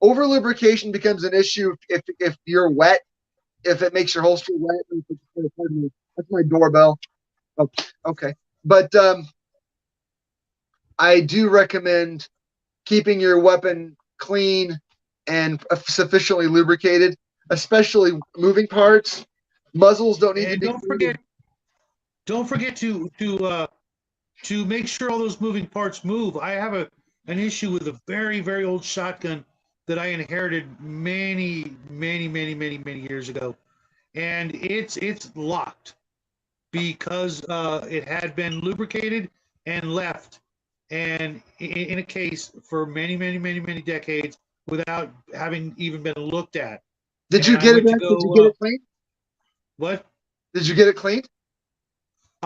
over lubrication becomes an issue if you're wet, if it makes your holster wet. That's my doorbell. Oh, okay, but I do recommend keeping your weapon clean and sufficiently lubricated, especially moving parts. Muzzles don't need to And be cleaned. don't forget to make sure all those moving parts move. I have an issue with a very, very old shotgun that I inherited many years ago, and it's locked because it had been lubricated and left and in a case for many decades without having even been looked at. Did you And I get it went to back? Did you go get it cleaned? what? Did you get it cleaned?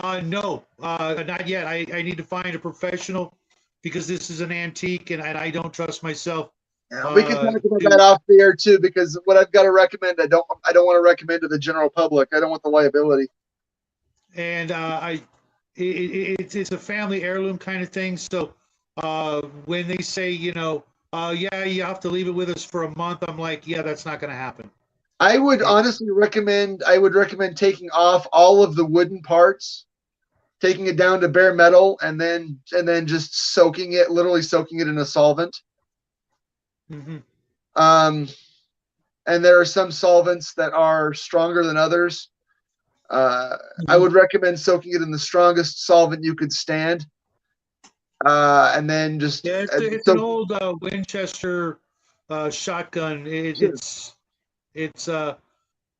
No, not yet. I need to find a professional because this is an antique and I don't trust myself Yeah, we can talk about that to. off the air too, because what I've got to recommend, I don't want to recommend to the general public. I don't want the liability. And it's a family heirloom kind of thing. So when they say, yeah, you have to leave it with us for a month, I'm like, yeah, that's not going to happen. I would It's honestly recommend. I would recommend taking off all of the wooden parts, taking it down to bare metal, and then just literally soaking it in a solvent. mm-hmm. Um, and there are some solvents that are stronger than others. I Mm-hmm. would recommend soaking it in the strongest solvent you could stand, and then just Yeah, it's an so old Winchester shotgun. sure. It's uh,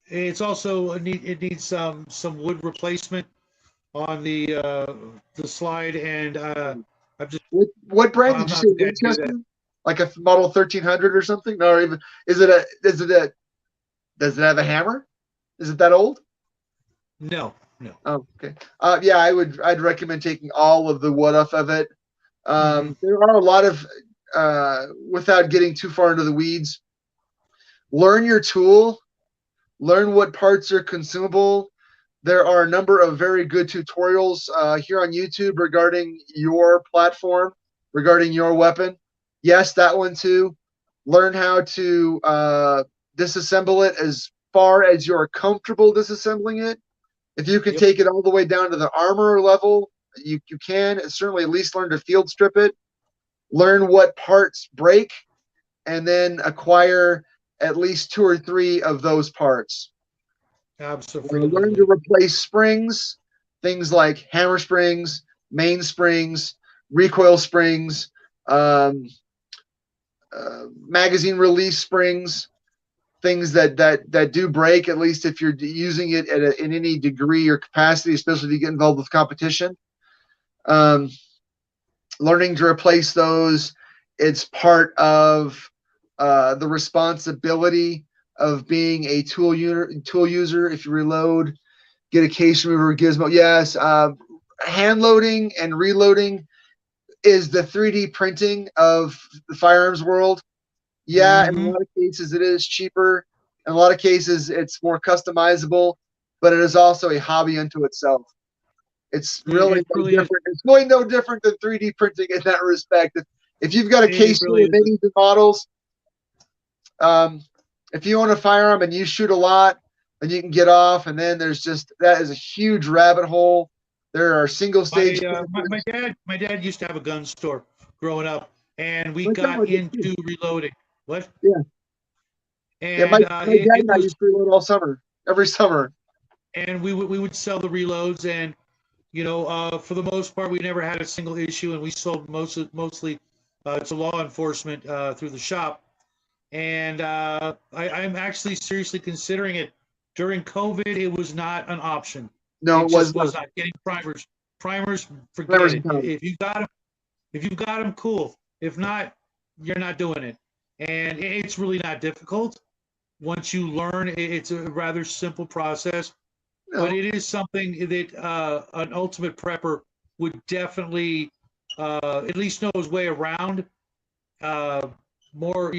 it's also it needs some wood replacement on the slide, and I'm just What brand did I'm you not say? the guy to do Winchester? that. Like a model 1300 or something? No, or even does it have a hammer? Is it that old? No, no. Oh, okay. Yeah, I'd recommend taking all of the wood off of it. Mm-hmm. There are a lot of without getting too far into the weeds, learn your tool, learn what parts are consumable. There are a number of very good tutorials here on YouTube regarding your platform, regarding your weapon. Yes, that one too. Learn how to disassemble it as far as you're comfortable disassembling it. If you can Yep. take it all the way down to the armor level, you can certainly at least learn to field strip it, learn what parts break, and then acquire at least two or three of those parts. Learn to Absolutely. replace springs, things like hammer springs, mainsprings, recoil springs, um, magazine release springs, things that do break. At least if you're using it in any degree or capacity, especially if you get involved with competition. Um, Learning to replace those, it's part of the responsibility of being a tool user. If you reload, get a case remover gizmo. Yes, hand loading and reloading is the 3D printing of the firearms world. Yeah, in a Mm-hmm. lot of cases it is cheaper. In a lot of cases it's more customizable, but it is also a hobby unto itself. It's really It no really is. different. It's really no different than 3D printing in that respect. If you've got a It case full really of is. minis and models, um, if you own a firearm and you shoot a lot, then you can get off. And then there's just that is a huge rabbit hole. There are single My, stage uh, my printers. my dad used to have a gun store growing up, and we My got grandma did too. into reloading. What? Yeah, yeah. My And my dad it and I was, used to reload all summer, every summer. and we would sell the reloads, and for the most part, we never had a single issue, and we sold mostly to law enforcement through the shop. And I'm actually seriously considering it. During COVID, it was not an option. No, It it was just not. was not getting primers. Primers, forget Primers it. and powders. If you've got them, cool. If not, you're not doing it. And it's really not difficult. Once you learn, it's a rather simple process, but No, it is something that an ultimate prepper would definitely at least know his way around. Uh, more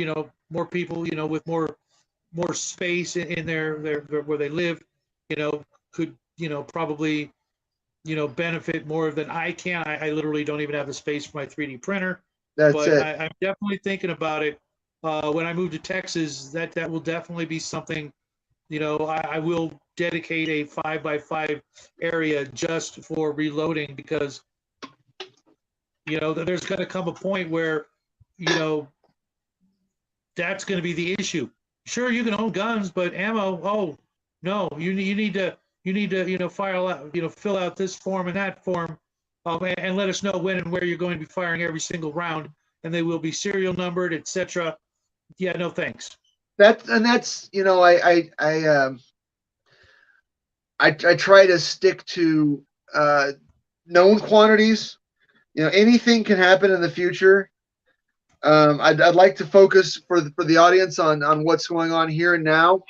people, with more space in their where they live, could probably benefit more than I can. I literally don't even have the space for my 3D printer, that's but it. I'm definitely thinking about it. When I move to Texas, that will definitely be something. I will dedicate a 5x5 area just for reloading because there's going to come a point where you know that's going to be the issue. Sure, you can own guns, but ammo, oh no, you need to file out, fill out this form and that form, and let us know when and where you're going to be firing every single round, and they will be serial numbered, etc. Yeah, no thanks. That's I try to stick to known quantities. Anything can happen in the future. I'd like to focus for the audience on what's going on here and now.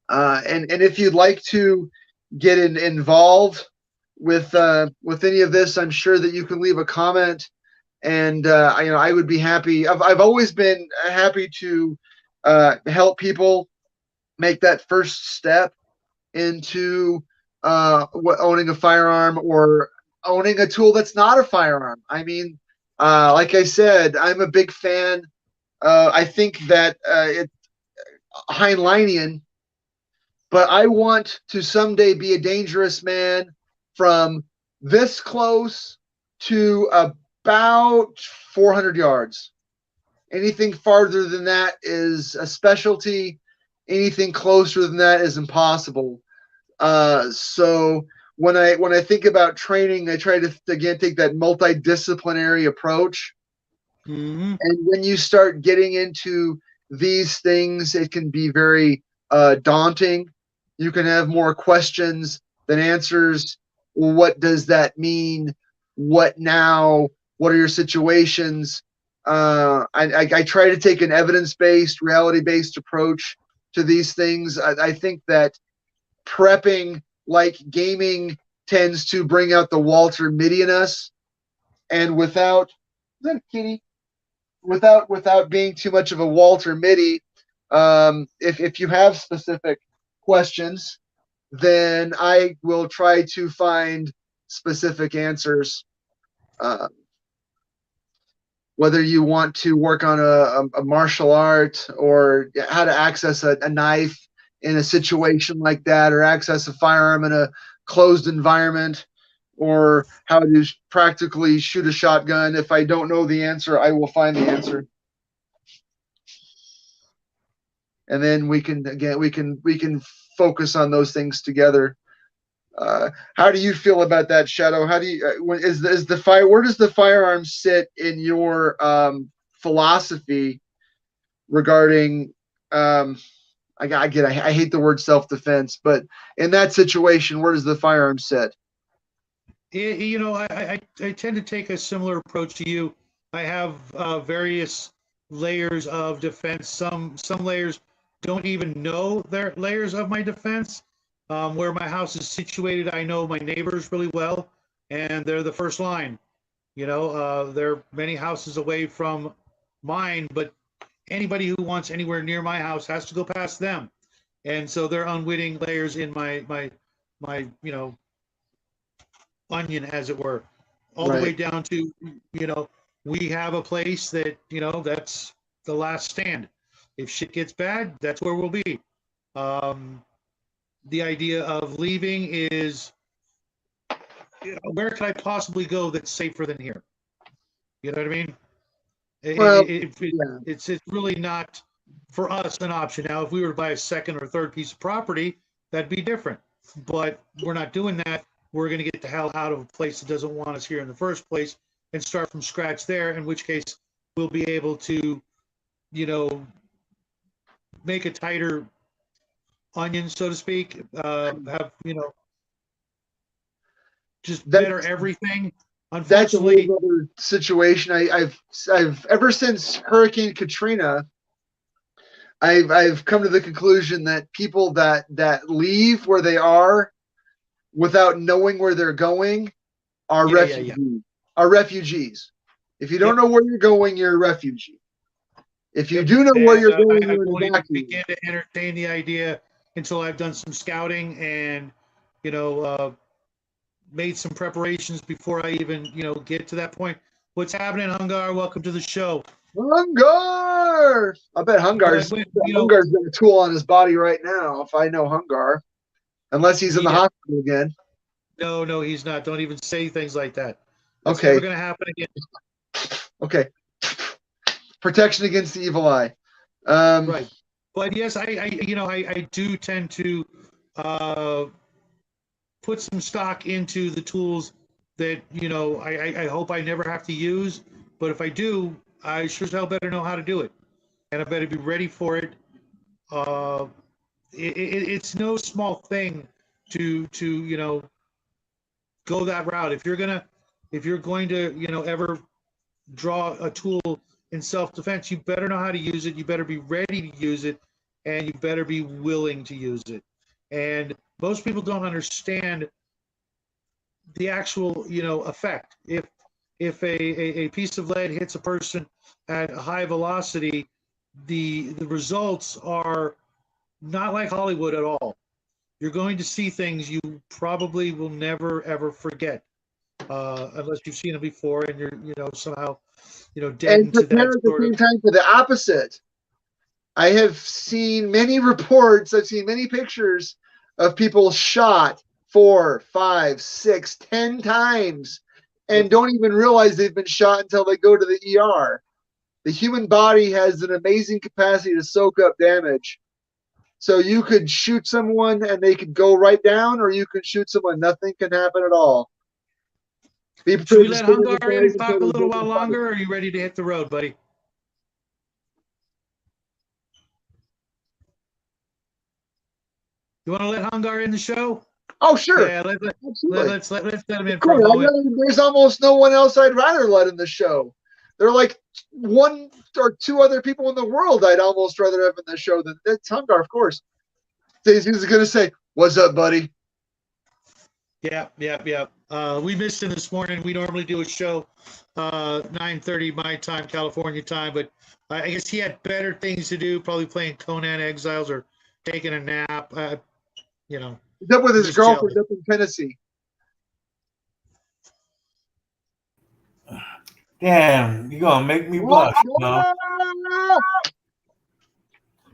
And if you'd like to get involved with any of this, I'm sure that you can leave a comment, and I would be happy. I've always been happy to help people make that first step into owning a firearm or owning a tool that's not a firearm. I mean, like I said, I'm a big fan. I think that it's Heinleinian, but I want to someday be a dangerous man from this close to about 400 yards. Anything farther than that is a specialty. Anything closer than that is impossible. So when I think about training, I try to again take that multidisciplinary approach. Mm-hmm. And when you start getting into these things, it can be very daunting. You can have more questions than answers. Well, what does that mean? What now? What are your situations? I try to take an evidence based, reality based approach to these things. I think that prepping like gaming tends to bring out the Walter Mitty in us, and without is that a kitty? Without being too much of a Walter Mitty, if you have specific questions, then I will try to find specific answers. Uh, whether you want to work on a martial art or how to access a knife in a situation like that, or access a firearm in a closed environment, or how to practically shoot a shotgun. If I don't know the answer, I will find the answer. And then we can focus on those things together. How do you feel about that, Shadow? How do you is the fire? Where does the firearm sit in your philosophy regarding? Um, I hate the word self defense, but in that situation, where does the firearm sit? I tend to take a similar approach to you. I have various layers of defense. Some layers don't even know they're layers of my defense. Where my house is situated, I know my neighbors really well, and they're the first line. They're many houses away from mine, but anybody who wants anywhere near my house has to go past them. And so they're unwitting layers in my onion, as it were, all the way Right. down to, we have a place that, that's the last stand. If shit gets bad, that's where we'll be. The idea of leaving is, where can I possibly go that's safer than here? You know what I mean? Well, yeah. It's really not for us an option. Now, if we were to buy a second or third piece of property, that'd be different. But we're not doing that. We're going to get the hell out of a place that doesn't want us here in the first place and start from scratch there, in which case we'll be able to, make a tighter onion, so to speak, have, just better That's everything. that's a whole Unfortunately, other situation. I've ever since Hurricane Katrina, I've come to the conclusion that people that leave where they are without knowing where they're going are yeah. refugees. Are refugees. If you don't Yep, know where you're going, you're a refugee. If you yep. do know where And you're going, I you're an won't even evacuee. begin to entertain the idea until I've done some scouting and, you know, uh, made some preparations before I even, get to that point. What's happening, Hungar? Welcome to the show. Hungar! I bet But when, Hungar's got a tool on his body right now, if I know Hungar. Unless he's in the yeah, hospital again. no, he's not. Don't even say things like that. That's never Okay. going to happen again. Okay. Protection against the evil eye. Right. But yes, I do tend to uh, put some stock into the tools that, I hope I never have to use. But if I do, I sure as hell better know how to do it. And I better be ready for it. Uh, it's no small thing to go that route. If you're going to ever draw a tool in self-defense, you better know how to use it. You better be ready to use it, and you better be willing to use it. And most people don't understand the actual effect. If a piece of lead hits a person at a high velocity, the results are not like Hollywood at all. You're going to see things you probably will never ever forget, unless you've seen it before and you're somehow And deadened to that prepare at the sort of. same time for the opposite. I have seen many reports, I've seen many pictures of people shot 4, 5, 6, 10 times and Yep. don't even realize they've been shot until they go to the ER. The human body has an amazing capacity to soak up damage. So you could shoot someone and they could go right down, or you could shoot someone, nothing can happen at all. Be Should we prepared to let stay in the Hungar in bag and until talk a they little get while the body. longer, or are you ready to hit the road, buddy? You want to let Hungar in the show? Oh, sure. Yeah, Absolutely. let's let him in for a Cool. moment. There's almost no one else I'd rather let in the show. There are like one or two other people in the world I'd almost rather have in the show than it's Hungar, of course. He's going to say, "What's up, buddy?" Yeah. We missed him this morning. We normally do a show 9:30 my time, California time, but I guess he had better things to do, probably playing Conan Exiles or taking a nap. He's up with I'm his just jealous. girlfriend up in Tennessee. Damn, you're gonna make me blush, no?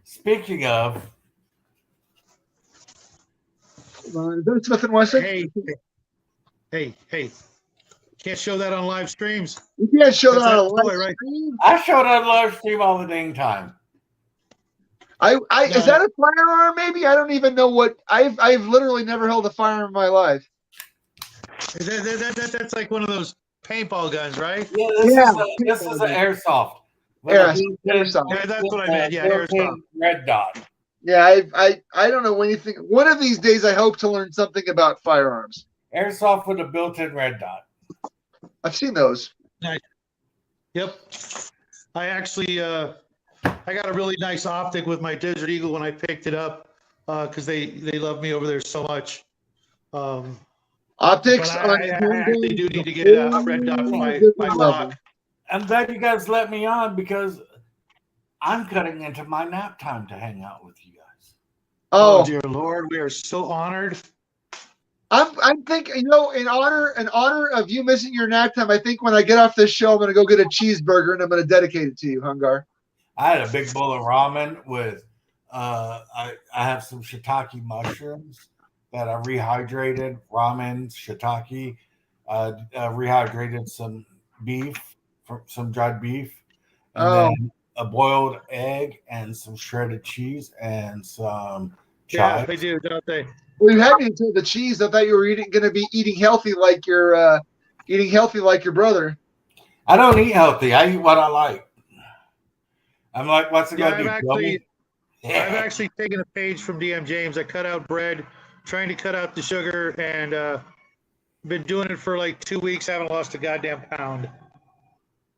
Speaking of, Is that Smith and Wesson? Hey, can't show that on live streams. You can't show That's that on a that live toy, right? stream. I show that live stream all the dang time. Is that a firearm? Maybe I don't even know what. I've literally never held a firearm in my life. That's like one of those paintball guns, right? Yeah, this is an airsoft. Airsoft. Yeah, that's what I meant. Yeah, airsoft. Red dot. Yeah, I don't know anything. One of these days, I hope to learn something about firearms. Airsoft with a built-in red dot. I've seen those. Nice. Yep. I actually I got a really nice optic with my Desert Eagle when I picked it up. because they love me over there so much. But Optics on I Nintendo actually do is need a to get whole Red Dot for my different level. stock. I'm glad you guys let me on because I'm cutting into my nap time to hang out with you guys. Oh Oh, dear Lord, we are so honored. I'm thinking, in honor of you missing your nap time, I think when I get off this show, I'm gonna go get a cheeseburger and I'm gonna dedicate it to you, Hungar. I had a big bowl of ramen with I have some shiitake mushrooms that I rehydrated, ramen, shiitake, rehydrated some beef, some dried beef, and Oh, then a boiled egg and some shredded cheese and some Yeah, chives. they do, don't they? well, you had me until the cheese. I thought you were gonna be eating healthy like your brother. I don't eat healthy. I eat what I like. I'm like, what's it Yeah, gonna do? I've actually taken a page from DM James. I cut out bread, trying to cut out the sugar, and been doing it for like 2 weeks. Haven't lost a goddamn pound.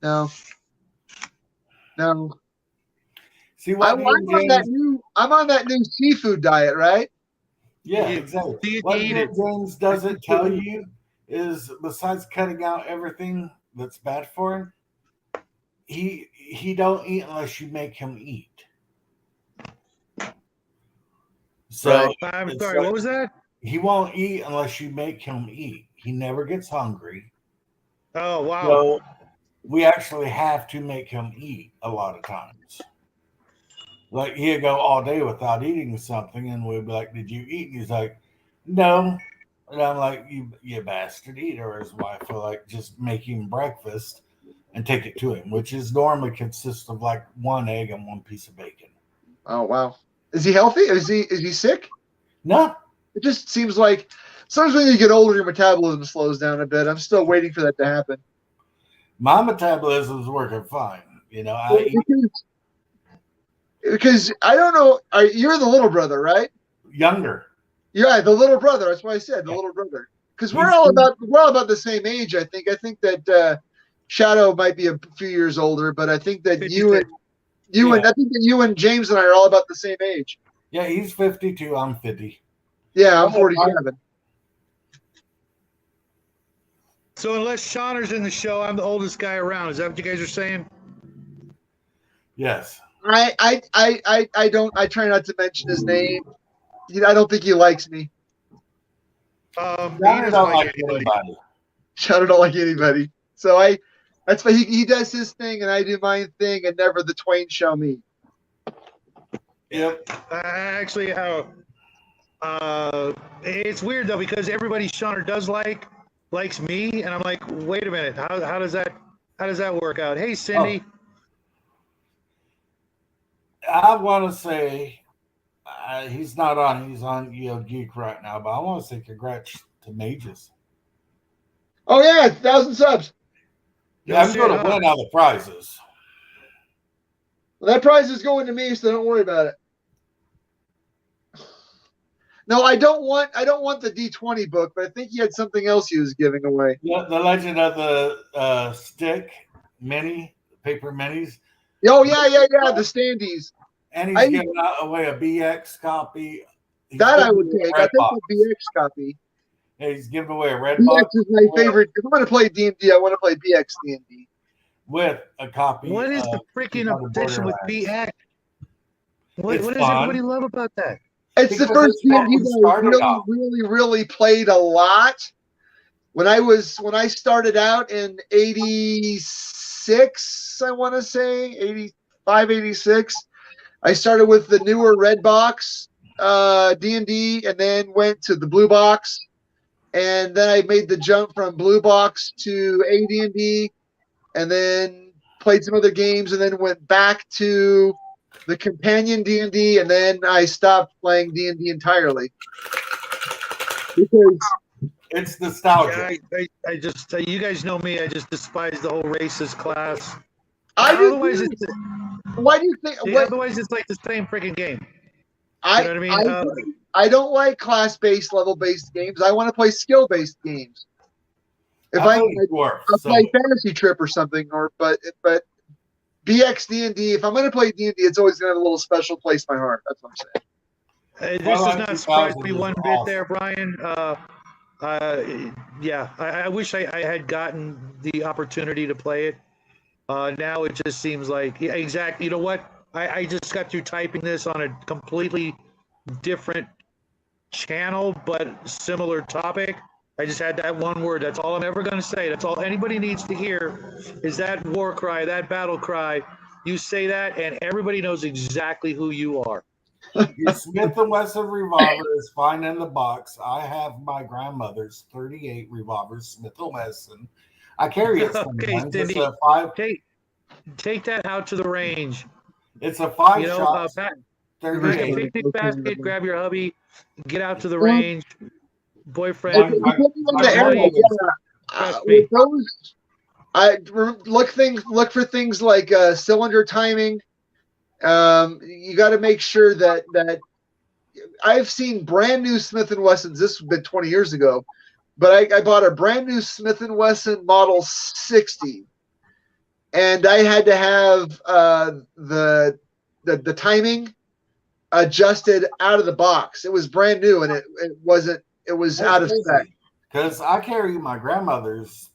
No. See what I'm on that new seafood diet, right? Yeah, You exactly. you What eat it. James doesn't tell you is, besides cutting out everything that's bad for him, he don't eat unless you make him eat. So Right. I'm it's sorry. like What was that? he won't eat unless you make him eat. He never gets hungry. Oh wow. So we actually have to make him eat a lot of times. Like he'll go all day without eating something, and we'll be like, "Did you eat?" And he's like, "No." And I'm like, "You bastard, eat!" Or his wife will like just make him breakfast and take it to him, which is normally consists of like one egg and one piece of bacon. Oh wow. Is he healthy? Is he sick? No, It just seems like sometimes when you get older, your metabolism slows down a bit. I'm still waiting for that to happen. my metabolism's working fine. I eat Because I don't know. You're the little brother, right? younger. Yeah, the little brother. That's why I said the Yeah. little brother. Because He's we're all about the same age. I think. I think that Shadow might be a few years older, but I think that 56. I think that you and James and I are all about the same age. Yeah, he's 52. I'm 50. Yeah, I'm 47. So unless Shauner's in the show, I'm the oldest guy around. Is that what you guys are saying? Yes. I don't. I try not to mention his name. I don't think he likes me. He I doesn't don't like like anybody. anybody. Shadow don't like anybody. So that's why he does his thing and I do my thing, and never the twain shall meet. Yep. Actually, it's weird though because everybody Shauner does likes me, and I'm like, wait a minute, how does that work out? Hey, Cindy. I want to say he's not on. He's on Geek right now, but I want to say congrats to Mages. Oh yeah, 1,000 subs. Yeah, I'm going to win all the prizes. Well, that prize is going to me, so don't worry about it. No, I don't want the D20 book, but I think he had something else he was giving away. The Legend of the Stick mini paper minis. Oh yeah, the standees. And he's giving away a BX copy. That I would take. I think the BX copy. Yeah, he's giving away a red BX box. is my favorite. If I'm going to play D&D, I want to play BX D&D. With a copy. What is the freaking obsession with BX? What does everybody love about that? It's the first D&D that I really played a lot. When I started out in 86, I want to say 85, 86. I started with the newer red box D&D, and then went to the blue box, and then I made the jump from blue box to AD&D, and then played some other games, and then went back to the companion D&D, and then I stopped playing D&D entirely because it's nostalgia. Yeah, I just you guys know me. I just despise the whole racist class. why do you think? Otherwise, it's like the same freaking game. You know what I mean? I don't like class-based, level-based games. I want to play skill-based games. If I play Fantasy Trip or something, but BX D&D, if I'm going to play D&D, it's always going to have a little special place in my heart. That's what I'm saying. This Well, does like not surprise me 2000 is one bit awesome. there, Brian. Yeah, I wish I had gotten the opportunity to play it. Now it just seems like, yeah, exactly. You know what? I just got through typing this on a completely different channel, but similar topic. I just had that one word. That's all I'm ever going to say. That's all anybody needs to hear is that war cry, that battle cry. You say that, and everybody knows exactly who you are. Your Smith and Wesson revolver is fine in the box. I have my grandmother's 38 revolver, Smith and Wesson. I carry it Okay, sometimes. It's Cindy, a five. take that out to the range. It's a You know, five-shot pack a 38. picnic basket, grab your hubby, get out to the Well, range. My, Boyfriend, my, depending on my the area, grandmother's trust me. with those, look for things like cylinder timing. You got to make sure that I've seen brand new Smith and Wessons. This has been 20 years ago, but I bought a brand new Smith and Wesson Model 60, and I had to have the timing adjusted out of the box. It was brand new, and it wasn't. It was That's out of spec. crazy. Because I carry my grandmother's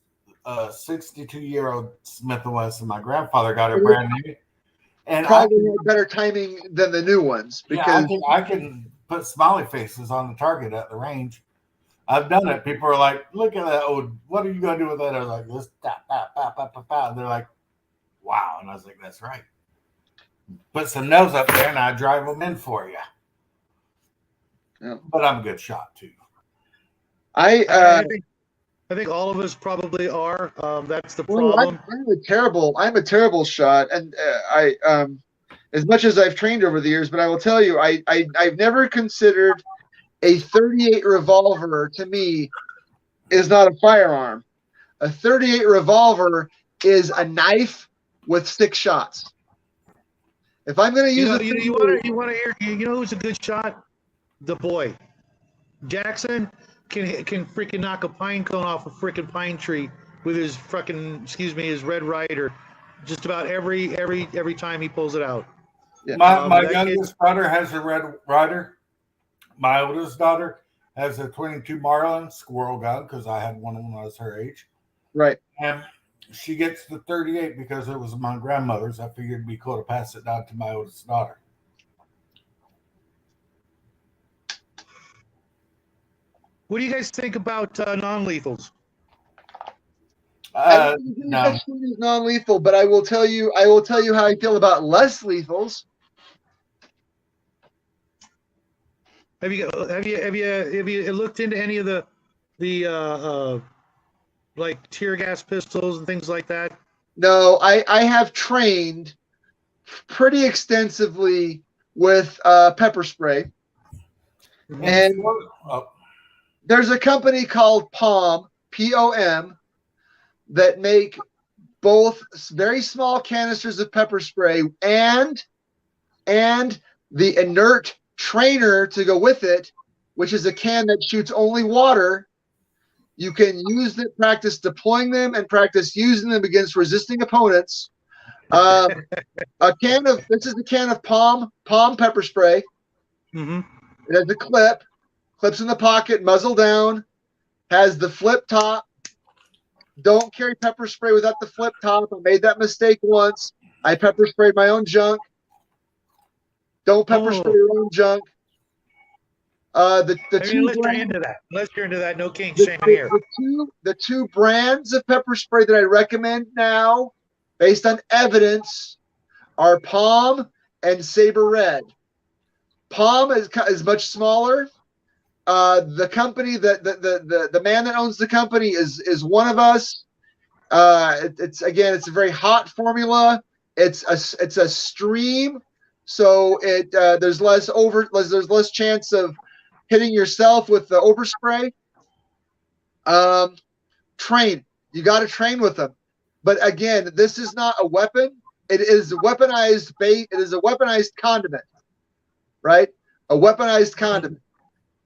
62-year-old Smith and Wesson. My grandfather got it brand new, and Probably had better timing than the new ones because I can put smiley faces on the target at the range. I've done it. People are like, "Look at that! Oh, what are you gonna do with that?" I was like, "This, tap, tap, tap, tap, tap, tap." And they're like, "Wow!" And I was like, "That's right." Put some nose up there, and I drive them in for you. Yeah. But I'm a good shot too. I think all of us probably are. That's the problem. I'm a terrible shot, and as much as I've trained over the years, but I will tell you, I've never considered a 38 revolver. To me, is not a firearm. A 38 revolver is a knife with 6 shots. If I'm going to use You want to hear? You know who's a good shot? The boy, Jackson can freaking knock a pine cone off a freaking pine tree with his his Red Ryder, just about every time he pulls it out. Yeah. My That youngest daughter has a Red Ryder. My oldest daughter has a 22 Marlin squirrel gun because I had one when I was her age. Right. And she gets the 38 because it was my grandmother's. I figured it'd be cool to pass it down to my oldest daughter. What do you guys think about non-lethals? I don't think No. such thing as non-lethal, but I will tell you how I feel about less lethals. Have you looked into any of the like tear gas pistols and things like that? No, I have trained pretty extensively with pepper spray. And there's a company called POM, POM, that make both very small canisters of pepper spray and the inert trainer to go with it, which is a can that shoots only water. You can use it, practice deploying them, and practice using them against resisting opponents. This is a can of POM pepper spray. Mm-hmm. It has a clips in the pocket, muzzle down, has the flip top. Don't carry pepper spray without the flip top. I made that mistake once. I pepper sprayed my own junk. Don't pepper spray your own junk. Unless you're into that, no king shame here. The two brands of pepper spray that I recommend now, based on evidence, are POM and Saber Red. POM is much smaller. The company the man that owns the company is one of us. It's a very hot formula. It's a stream, so there's less chance of hitting yourself with the overspray. Train. You got to train with them. But again, this is not a weapon. It is a weaponized bait. It is a weaponized condiment, right? A weaponized condiment.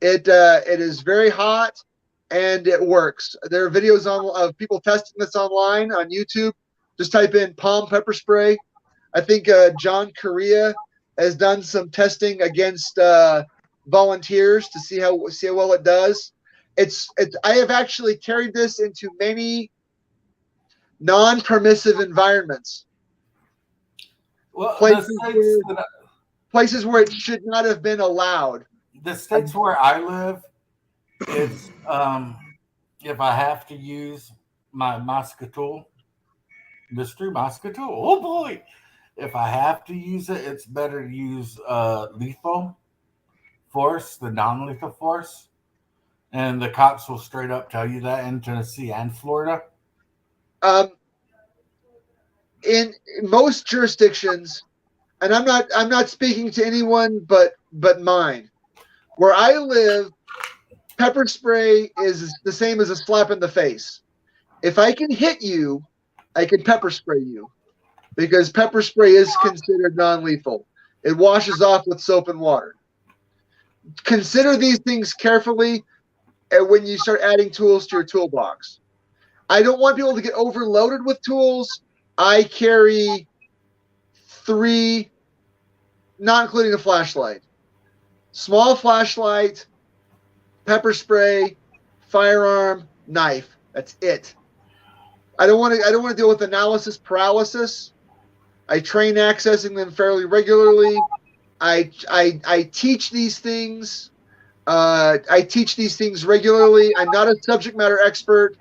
It is very hot and it works. There are videos of people testing this online on YouTube. Just type in POM pepper spray. I think John Correa has done some testing against volunteers to see how well it does. It's I have actually carried this into many non-permissive environments. Well, Places where it should not have been allowed. The states where I live, it's if I have to use my Moscatul, Mr. Moscatul, oh boy, if I have to use it, it's better to use lethal force, the non-lethal force, and the cops will straight up tell you that in Tennessee and Florida. In most jurisdictions, and I'm not speaking to anyone but mine. Where I live, pepper spray is the same as a slap in the face. If I can hit you, I can pepper spray you, because pepper spray is considered non-lethal. It washes off with soap and water. Consider these things carefully when you start adding tools to your toolbox. I don't want people to get overloaded with tools. I carry 3, not including a flashlight. Small flashlight, pepper spray, firearm, knife. That's it. I don't want to deal with analysis paralysis. I train accessing them fairly regularly. I teach these things. I teach these things regularly. I'm not a subject matter expert,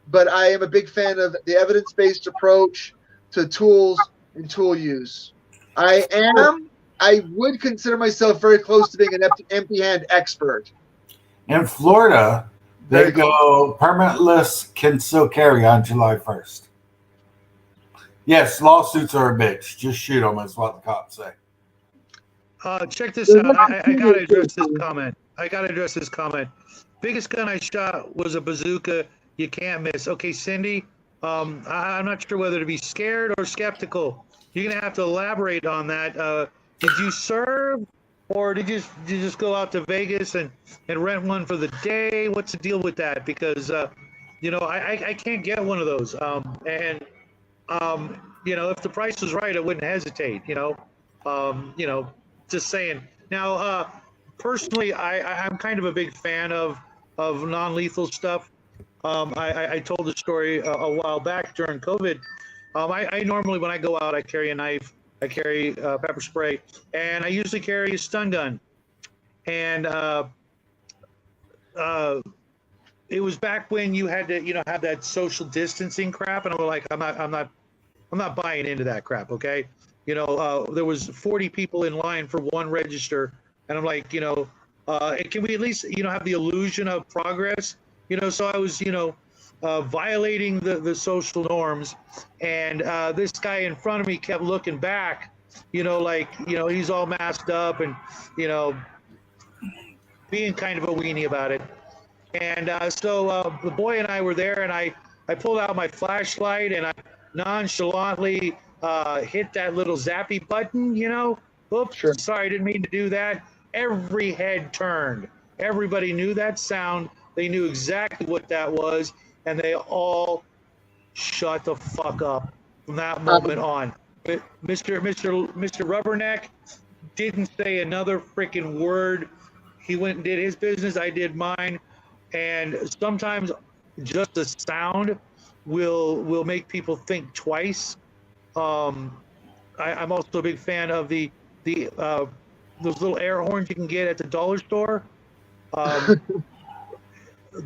but I am a big fan of the evidence-based approach to tools and tool use. I would consider myself very close to being an empty hand expert. In Florida, they go permitless can still carry on July 1st. Yes, lawsuits are a bitch. Just shoot them, is what the cops say. Check this out. I got to address this comment. Biggest gun I shot was a bazooka. You can't miss. Okay, Cindy, I'm not sure whether to be scared or skeptical. You're going to have to elaborate on that. Did you serve, or did you just go out to Vegas and rent one for the day? What's the deal with that? Because, I can't get one of those. If the price was right, I wouldn't hesitate, just saying. Now, personally, I'm kind of a big fan of non-lethal stuff. I told the story a while back during COVID. I normally, when I go out, I carry a knife, I carry pepper spray, and I usually carry a stun gun. And it was back when you had to, have that social distancing crap, and I'm like, I'm not buying into that crap. Okay, there was 40 people in line for one register, and I'm like, can we at least, have the illusion of progress? So I was, violating the social norms, and this guy in front of me kept looking back, he's all masked up and, being kind of a weenie about it. And so the boy and I were there, and I pulled out my flashlight and I nonchalantly hit that little zappy button, Oops, Sure. Sorry, I didn't mean to do that. Every head turned. Everybody knew that sound. They knew exactly what that was, and they all shut the fuck up from that moment on. But Mr. Rubberneck didn't say another freaking word. He went and did his business. I did mine. And sometimes just the sound will make people think twice. I'm also a big fan of the those little air horns you can get at the dollar store.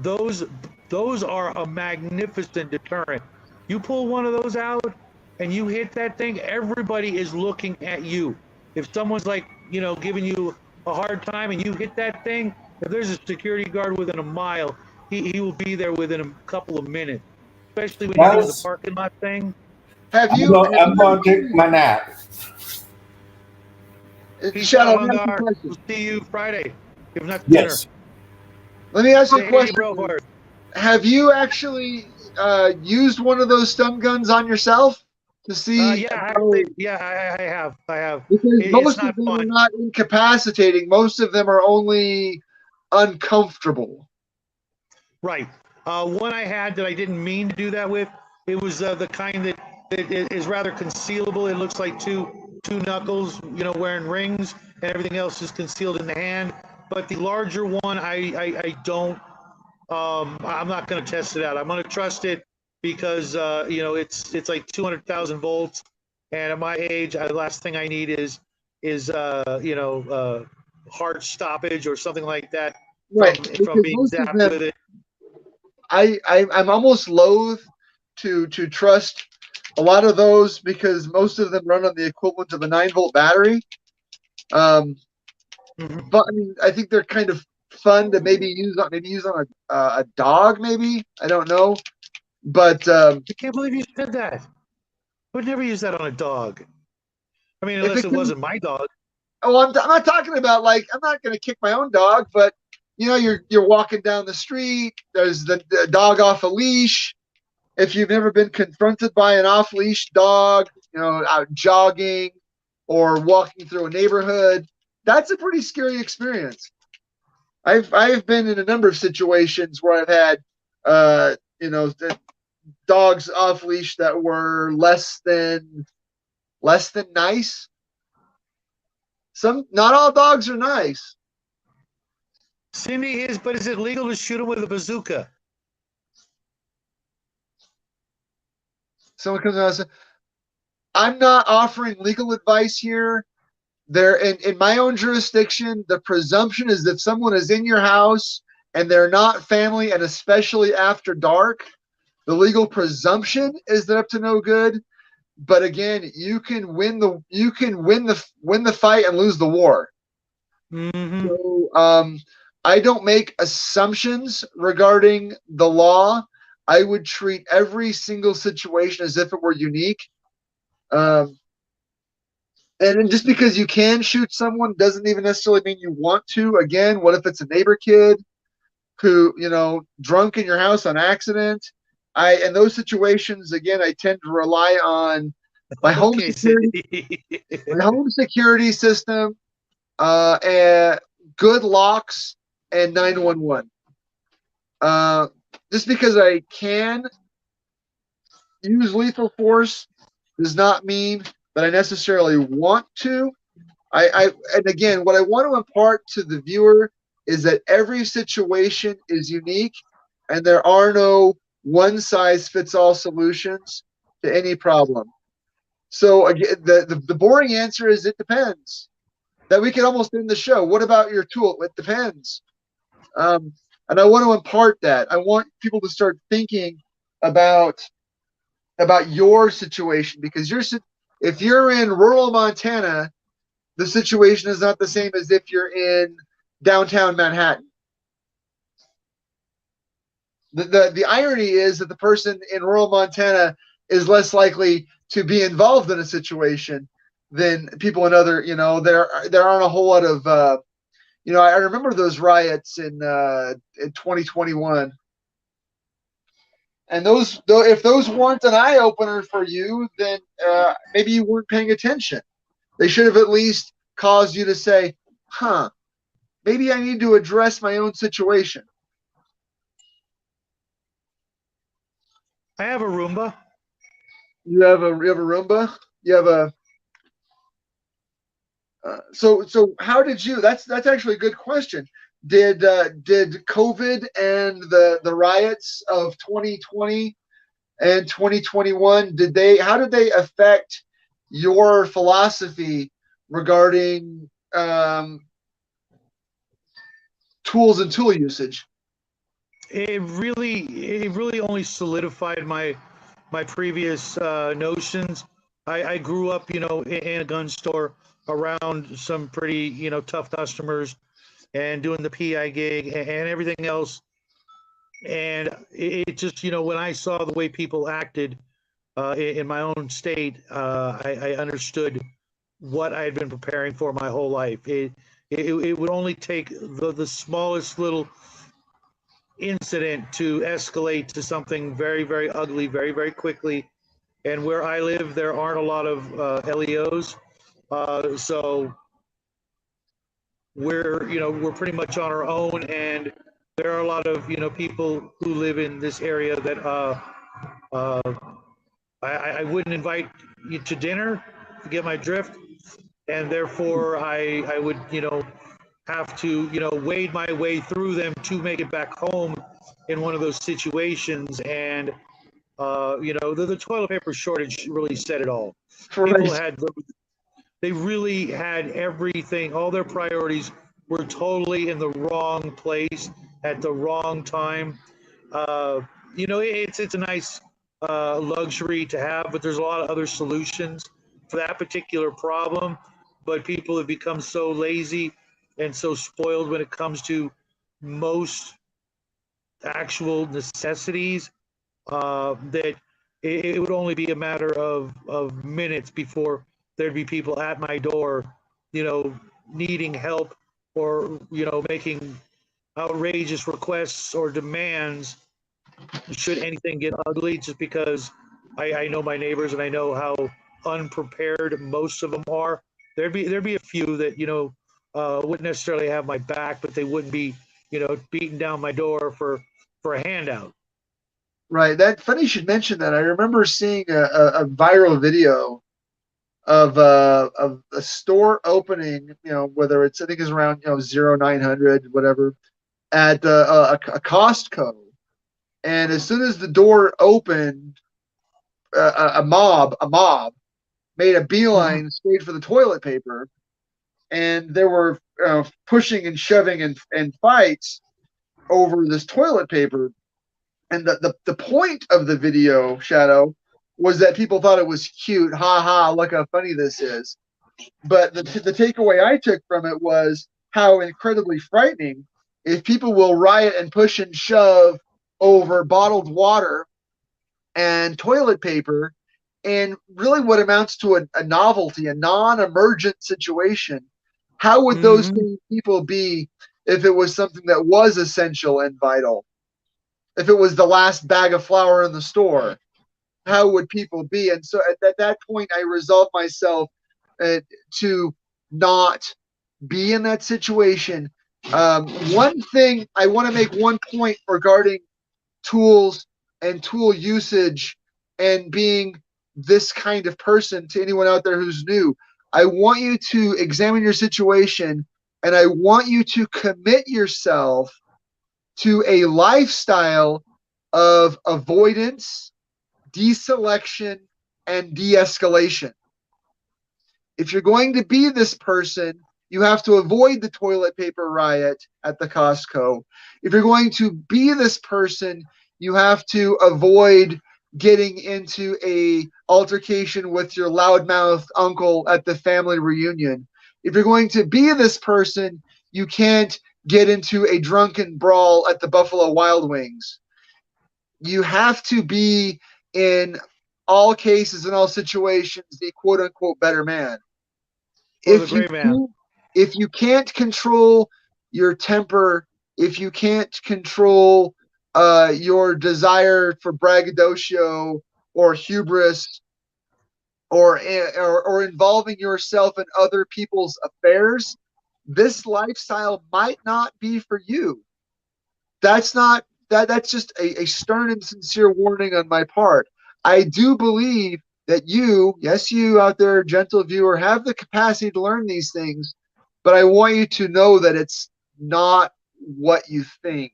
Those are a magnificent deterrent. You pull one of those out and you hit that thing, everybody is looking at you. If someone's giving you a hard time and you hit that thing, if there's a security guard within a mile, he will be there within a couple of minutes. Especially when you do the parking lot thing. I'm going to take my nap. Shadow, we'll see you Friday, if not yes. dinner. Let me ask you a question. Hey, have you actually used one of those stun guns on yourself to see? I have. Because most of them are not incapacitating. Most of them are only uncomfortable. Right. One I had that I didn't mean to do that with. It was the kind that is rather concealable. It looks like two knuckles, wearing rings, and everything else is concealed in the hand. but the larger one, I don't. I'm not going to test it out. I'm going to trust it because it's like 200,000 volts, and at my age, the last thing I need is heart stoppage or something like that from Right, from because being most of zapped them, with it. I'm almost loath to trust a lot of those because most of them run on the equivalent of a 9-volt battery. Um, Mhm. but I mean, I think they're kind of fun to maybe use on a dog, maybe I don't know. But I can't believe you said that. I would never use that on a dog. I mean, if unless it it can, wasn't my dog. oh, I'm not talking about like I'm not going to kick my own dog, but you're walking down the street. There's the dog off a leash. If you've never been confronted by an off leash dog, out jogging or walking through a neighborhood, that's a pretty scary experience. I've been in a number of situations where I've had dogs off leash that were less than nice. Some Not all dogs are nice. Cindy but is it legal to shoot him with a bazooka? Someone comes out and says, I'm not offering legal advice here. There in my own jurisdiction, the presumption is that someone is in your house and they're not family, and especially after dark, the legal presumption is they're up to no good. But again, you can win the fight and lose the war. Mm-hmm. So I don't make assumptions regarding the law. I would treat every single situation as if it were unique. Um, and just because you can shoot someone doesn't even necessarily mean you want to. Again, what if it's a neighbor kid who, drunk in your house on accident? In those situations, again, I tend to rely on my home Okay, security, Cindy. my home security system, and good locks and 911. Uh, just because I can use lethal force does not mean that I necessarily want to. And again, what I want to impart to the viewer is that every situation is unique, and there are no one size fits all solutions to any problem. So again, the boring answer is it depends. That we can almost end the show. What about your tool? It depends. Um, and I want to impart that. I want people to start thinking about your situation, because if you're in rural Montana, the situation is not the same as if you're in downtown Manhattan. The irony is that the person in rural Montana is less likely to be involved in a situation than people in other. There aren't a whole lot of. I remember those riots in 2021, and if those weren't an eye opener for you, then maybe you weren't paying attention. They should have at least caused you to say, "Huh, maybe I need to address my own situation." I have a Roomba. You have a Roomba. You have a so how did you? That's actually a good question. Did COVID and the riots of 2020 and 2021, how did they affect your philosophy regarding tools and tool usage? It really only solidified my previous notions. I grew up, in a gun store around some pretty, tough customers and doing the PI gig and everything else. And it just, when I saw the way people acted in my own state, I understood what I had been preparing for my whole life. It would only take the smallest little incident to escalate to something very, very ugly, very, very quickly. And where I live, there aren't a lot of LEOs, so we're pretty much on our own. And there are a lot of people who live in this area that uh, I wouldn't invite you to dinner to get my drift, and therefore I would have to, wade my way through them to make it back home in one of those situations. And, the toilet paper shortage really said it all. People Right. had, they really had everything, all their priorities were totally in the wrong place at the wrong time. It's a nice luxury to have, but there's a lot of other solutions for that particular problem. But people have become so lazy and so spoiled when it comes to most actual necessities that it would only be a matter of minutes before there'd be people at my door, needing help or, making outrageous requests or demands should anything get ugly, just because I know my neighbors and I know how unprepared most of them are. There'd be a few that wouldn't necessarily have my back, but they wouldn't be beating down my door for a handout. Right. That funny you should mention that. I remember seeing a viral video of a store opening, whether it's I think it's around 0900 whatever at a Costco, and as soon as the door opened, a mob made a Mhm. beeline straight for the toilet paper, and there were pushing and shoving and fights over this toilet paper. And the point of the video, Shadow, was that people thought it was cute. Ha ha, look how funny this is. But the takeaway I took from it was how incredibly frightening if people will riot and push and shove over bottled water and toilet paper and really what amounts to a novelty, a non-emergent situation. How would those Mhm. same people be if it was something that was essential and vital? If it was the last bag of flour in the store, how would people be? And so at that point, I resolved myself to not be in that situation. One thing I want to make one point regarding tools and tool usage and being this kind of person to anyone out there who's new. I want you to examine your situation and I want you to commit yourself to a lifestyle of avoidance, deselection, and de escalation. If you're going to be this person, you have to avoid the toilet paper riot at the Costco. If you're going to be this person, you have to avoid getting into a altercation with your loudmouth uncle at the family reunion. If you're going to be this person, you can't get into a drunken brawl at the Buffalo Wild Wings. You have to be in all cases in all situations the quote unquote better man. Or the if you gray man. can't, if you can't control your temper, if you can't control your desire for braggadocio or hubris or involving yourself in other people's affairs, this lifestyle might not be for you. That's just a stern and sincere warning on my part. I do believe that you, yes, you out there, gentle viewer, have the capacity to learn these things, but I want you to know that it's not what you think,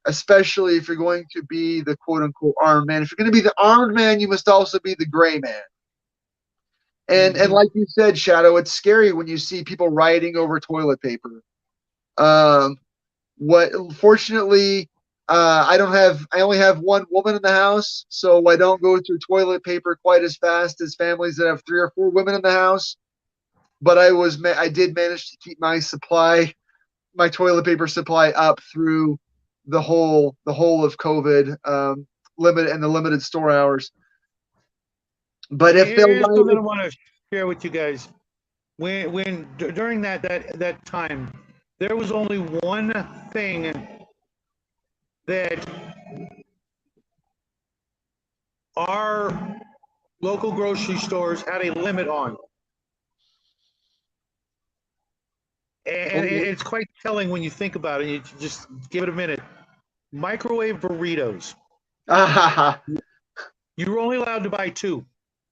especially if you're going to be the quote unquote armed man. If you're going to be the armed man, you must also be the gray man. And Mhm. like you said, Shadow, it's scary when you see people rioting over toilet paper. Um, what fortunately I only have one woman in the house, so I don't go through toilet paper quite as fast as families that have 3 or 4 women in the house. But I did manage to keep my toilet paper supply up through the whole of COVID, the limited store hours. But if they'll Here's something I write want to share with you guys. During that time, there was only one thing that our local grocery stores had a limit on, and it's quite telling when you think about it. You just give it a minute. Microwave burritos. You were only allowed to buy two.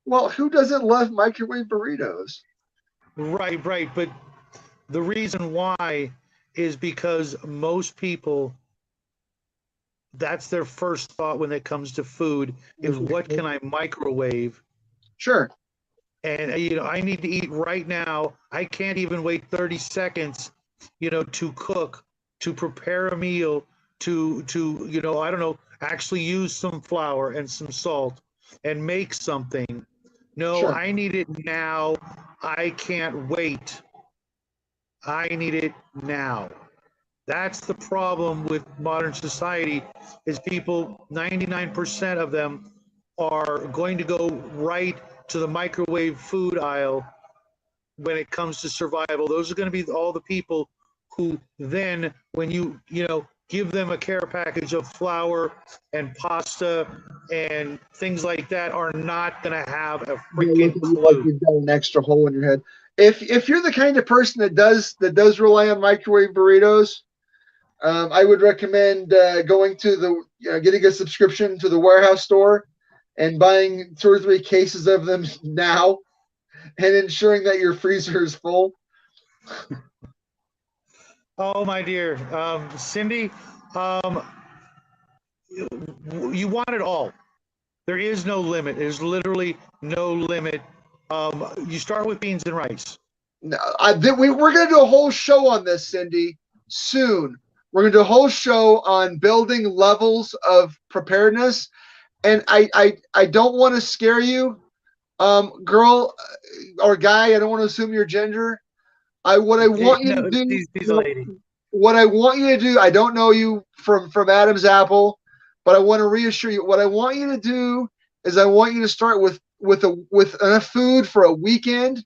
well, who doesn't love microwave burritos? Right, right. But The reason why is because most people, that's their first thought when it comes to food is what can I microwave? Sure. And I need to eat right now. I can't even wait 30 seconds, to cook, to prepare a meal, to I don't know, actually use some flour and some salt and make something. No, Sure. I need it now. I can't wait. I need it now. That's the problem with modern society is people, 99% of them are going to go right to the microwave food aisle when it comes to survival. Those are going to be all the people who then, when you give them a care package of flour and pasta and things like that, are not going to have a They look freaking at you like clue. you've got an extra hole in your head. If you're the kind of person that does rely on microwave burritos, I would recommend going to getting a subscription to the warehouse store and buying 2 or 3 cases of them now, and ensuring that your freezer is full. Oh, my dear. Cindy, um, you want it all. There is no limit. There's literally no limit. You start with beans and rice. No, we're going to do a whole show on this, Cindy, soon. We're going to do a whole show on building levels of preparedness. And I don't want to scare you, girl or guy. I don't want to assume your gender. What I want you to No, do, she's a lady. what I want you to do, I don't know you from Adam's apple, but I want to reassure you. What I want you to do is I want you to start with enough food for a weekend,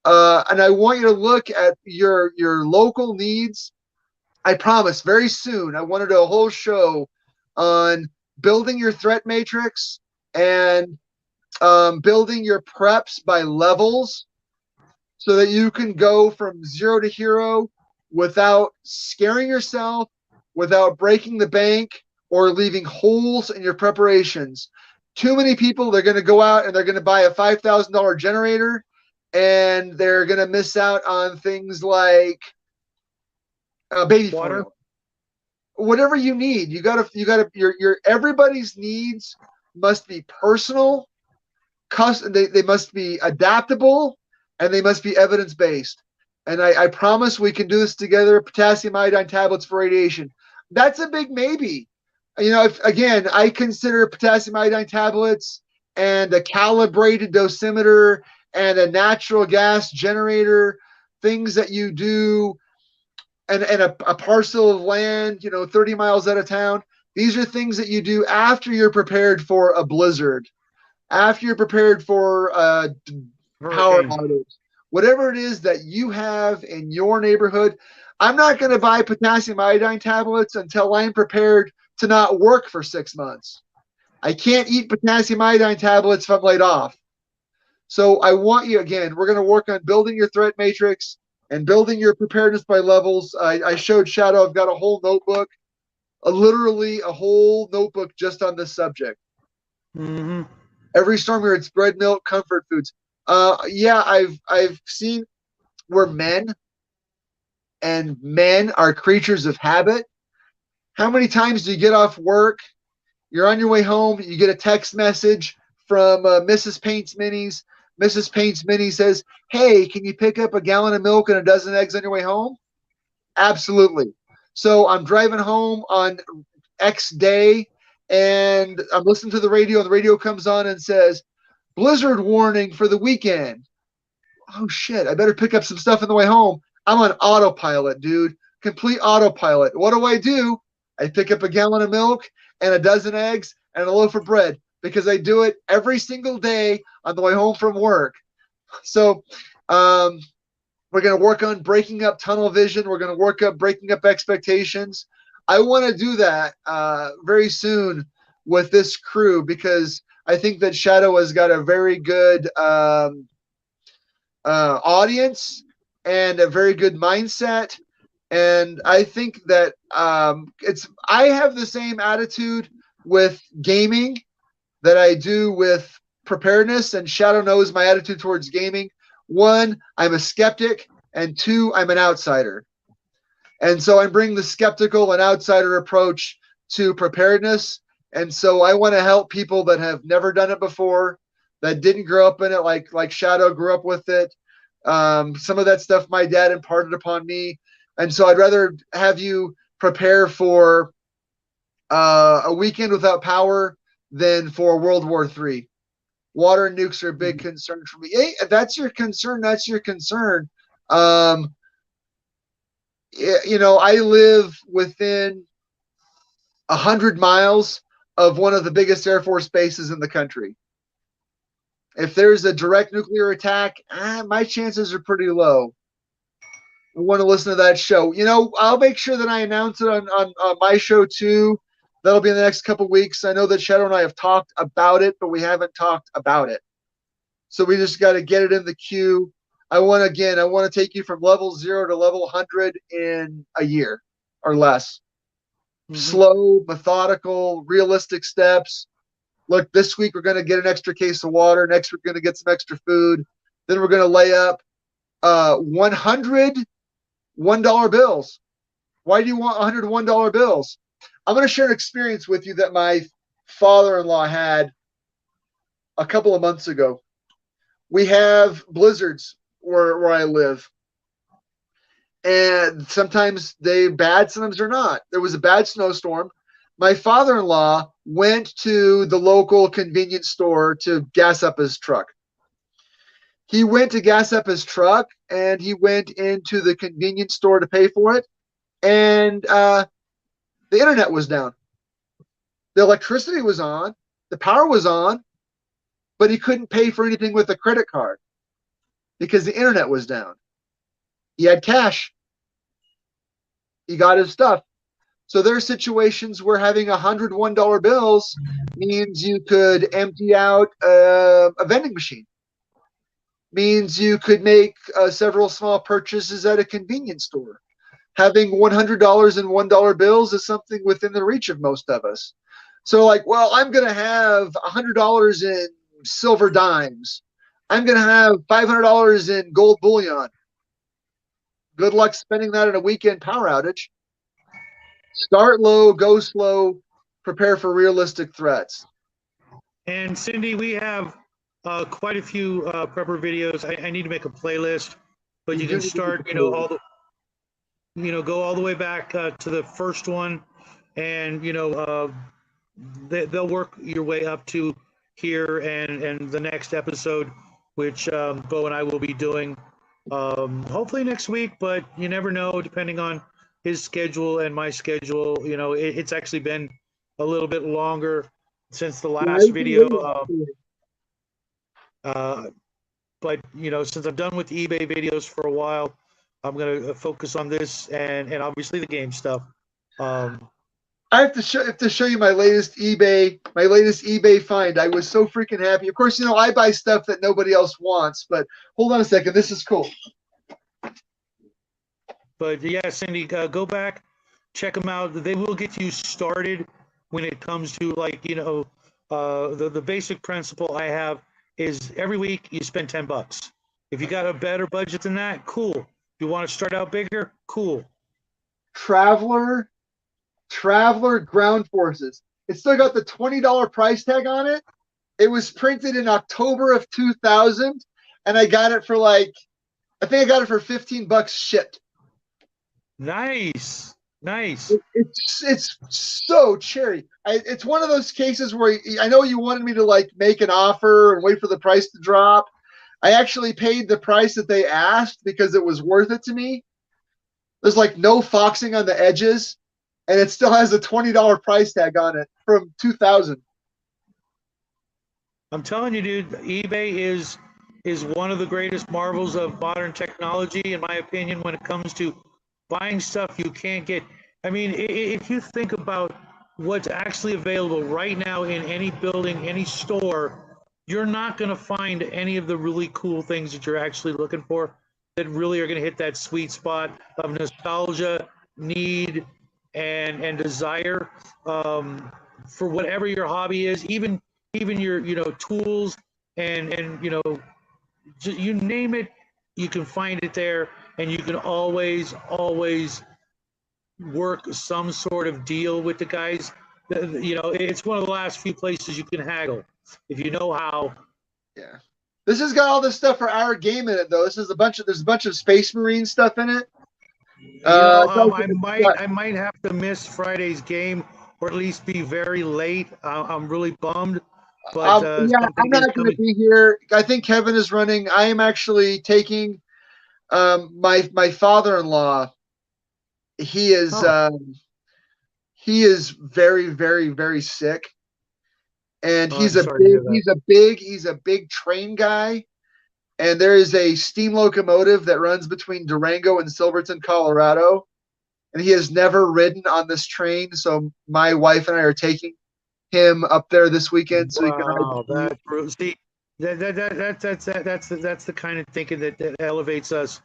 and I want you to look at your local needs. I promise, very soon, I want to do a whole show on building your threat matrix and building your preps by levels so that you can go from 0 to hero without scaring yourself, without breaking the bank, or leaving holes in your preparations. Too many people, they're going to go out and they're going to buy a $5,000 generator, and they're going to miss out on things like baby Water. formula. Whatever you need, your everybody's needs must be personal, they must be adaptable, and they must be evidence-based. And I promise we can do this together. Potassium iodine tablets for radiation. That's a big maybe. Again, I consider potassium iodine tablets and a calibrated dosimeter and a natural gas generator things that you do, and a parcel of land, 30 miles out of town. These are things that you do after you're prepared for a blizzard, after you're prepared for power outages, whatever it is that you have in your neighborhood. I'm not going to buy potassium iodine tablets until I'm prepared to not work for 6 months. I can't eat potassium iodine tablets if I'm laid off. So I want you, again, we're going to work on building your threat matrix and building your preparedness by levels. I showed Shadow, I've got a whole notebook, literally a whole notebook just on this subject. Mm-hmm. Every storm here, it's bread, milk, comfort foods. Yeah, I've seen where men are creatures of habit. How many times do you get off work? You're on your way home. You get a text message from Mrs. Paints Minis. Mrs. Paints Mini says, "Hey, can you pick up a gallon of milk and a dozen eggs on your way home?" Absolutely. So I'm driving home on X day, and I'm listening to the radio, and the radio comes on and says, "Blizzard warning for the weekend." Oh, shit. I better pick up some stuff on the way home. I'm on autopilot, dude. Complete autopilot. What do? I pick up a gallon of milk and a dozen eggs and a loaf of bread because I do it every single day on the way home from work. So we're going to work on breaking up tunnel vision. We're going to work up breaking up expectations. I want to do that very soon with this crew because I think that Shadow has got a very good audience and a very good mindset. And I think that I have the same attitude with gaming that I do with preparedness, and Shadow knows my attitude towards gaming. One, I'm a skeptic. and 2, I'm an outsider. And so I'm bringing the skeptical and outsider approach to preparedness. And so I want to help people that have never done it before, that didn't grow up in it, like Shadow grew up with it. Some of that stuff my dad imparted upon me. And so I'd rather have you prepare for a weekend without power than for World War III. Water and nukes are a big concern for me. Hey, if that's your concern, that's your concern. You know, I live within 100 miles of one of the biggest Air Force bases in the country. If there's a direct nuclear attack, my chances are pretty low. I want to listen to that show. You know, I'll make sure that I announce it on my show too. That'll be in the next couple of weeks. I know that Shadow and I have talked about it, but we haven't talked about it. So we just got to get it in the queue. I want to take you from level 0 to level 100 in a year or less. Mm-hmm. Slow, methodical, realistic steps. Look, this week we're going to get an extra case of water. Next, we're going to get some extra food. Then we're going to lay up 100 $1 bills. Why do you want 100 $1 bills? I'm going to share an experience with you that my father-in-law had a couple of months ago. We have blizzards where I live. And sometimes they're bad, sometimes they're not. There was a bad snowstorm. My father-in-law went to the local convenience store to gas up his truck. He went to gas up his truck, and he went into the convenience store to pay for it. And the internet was down. The electricity was on. The power was on. But he couldn't pay for anything with a credit card because the internet was down. He had cash. He got his stuff. So there are situations where having 100 $1 bills means you could empty out a vending machine. Means you could make several small purchases at a convenience store. Having $100 in $1 bills is something within the reach of most of us. So like, well, I'm going to have $100 in silver dimes. I'm going to have $500 in gold bullion. Good luck spending that in a weekend power outage. Start low, go slow, prepare for realistic threats. And Cindy, we have quite a few prepper videos. I need to make a playlist, but you can start, go all the way back to the first one, and they'll work your way up to here and the next episode, which Bo and I will be doing hopefully next week, but you never know, depending on his schedule and my schedule. It's actually been a little bit longer since the last video. But since I'm done with eBay videos for a while, I'm going to focus on this and obviously the game stuff. I have to show you my latest eBay find. I was so freaking happy. Of course, I buy stuff that nobody else wants, but hold on a second. This is cool. But yeah, Cindy, go back, check them out. They will get you started when it comes to the basic principle I have is every week you spend $10. If you got a better budget than that, cool. If you want to start out bigger, cool. Traveler Ground Forces. It's still got the $20 price tag on it. It was printed in October of 2000, and I got it for I think I got it for $15 shipped. Nice. It's so cherry. It's one of those cases where I know you wanted me to make an offer and wait for the price to drop. I actually paid the price that they asked because it was worth it to me. There's no foxing on the edges, and it still has a $20 price tag on it from 2000. I'm telling you, dude, eBay is one of the greatest marvels of modern technology, in my opinion, when it comes to buying stuff you can't get. I mean, if you think about what's actually available right now in any building, any store, you're not going to find any of the really cool things that you're actually looking for that really are going to hit that sweet spot of nostalgia, need, and desire for whatever your hobby is, even your tools and you name it, you can find it there. and you can always work some sort of deal with the guys. You know, it's one of the last few places you can haggle if you know how. Yeah. This has got all this stuff for our game in it, though. There's a bunch of Space Marine stuff in it. You know, Yeah, I might have to miss Friday's game, or at least be very late. I'm really bummed, but yeah, I'm something is not going to coming. be here. I think Kevin is running. I am actually taking my father-in-law. He is Oh, he is very, very, very sick, and I'm sorry to hear that. he's a big train guy. And there is a steam locomotive that runs between Durango and Silverton, Colorado, and he has never ridden on this train. So my wife and I are taking him up there this weekend so he can ride Wow, the commute. see, that's the kind of thinking that elevates us.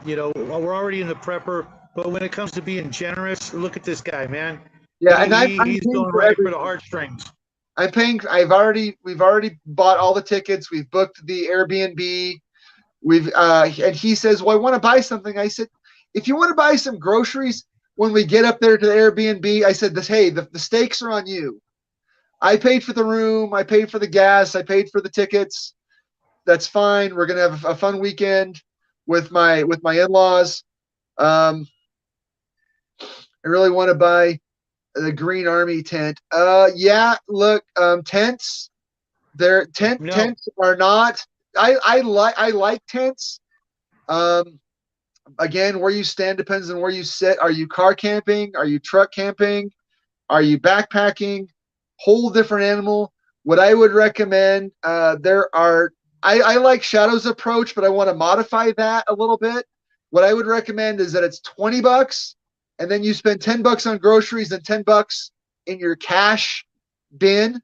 You know, we're already in the prepper, but when it comes to being generous, look at this guy, man. Yeah, and I'm He's paying going for right for the everything. heartstrings. We've already bought all the tickets. We've booked the Airbnb. And he says, "Well, I want to buy something." I said, "If you want to buy some groceries when we get up there to the Airbnb," I said, "Hey, the stakes are on you. I paid for the room. I paid for the gas. I paid for the tickets. That's fine. We're gonna have a fun weekend with my in-laws. Um, I really want to buy the Green Army tent. Yeah, look, tents. No, Tents are not. I like tents. Um, again, where you stand depends on where you sit. Are you car camping? Are you truck camping? Are you backpacking? Whole different animal. What I would recommend, there are. I like Shadow's approach, but I want to modify that a little bit. What I would recommend is that it's $20, and then you spend $10 on groceries and $10 in your cash bin.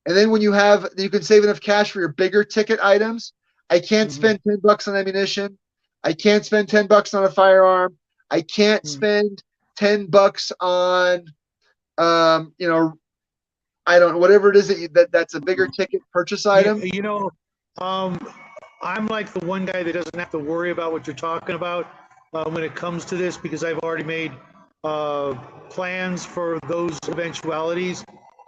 And then when you can save enough cash for your bigger ticket items. I can't mhm, spend $10 on ammunition. I can't spend $10 on a firearm. I can't mhm. spend $10 on, you know, I don't whatever it is that's a bigger ticket purchase item. You know, um, I'm like the one guy that doesn't have to worry about what you're talking about when it comes to this because I've already made uh, plans for those eventualities.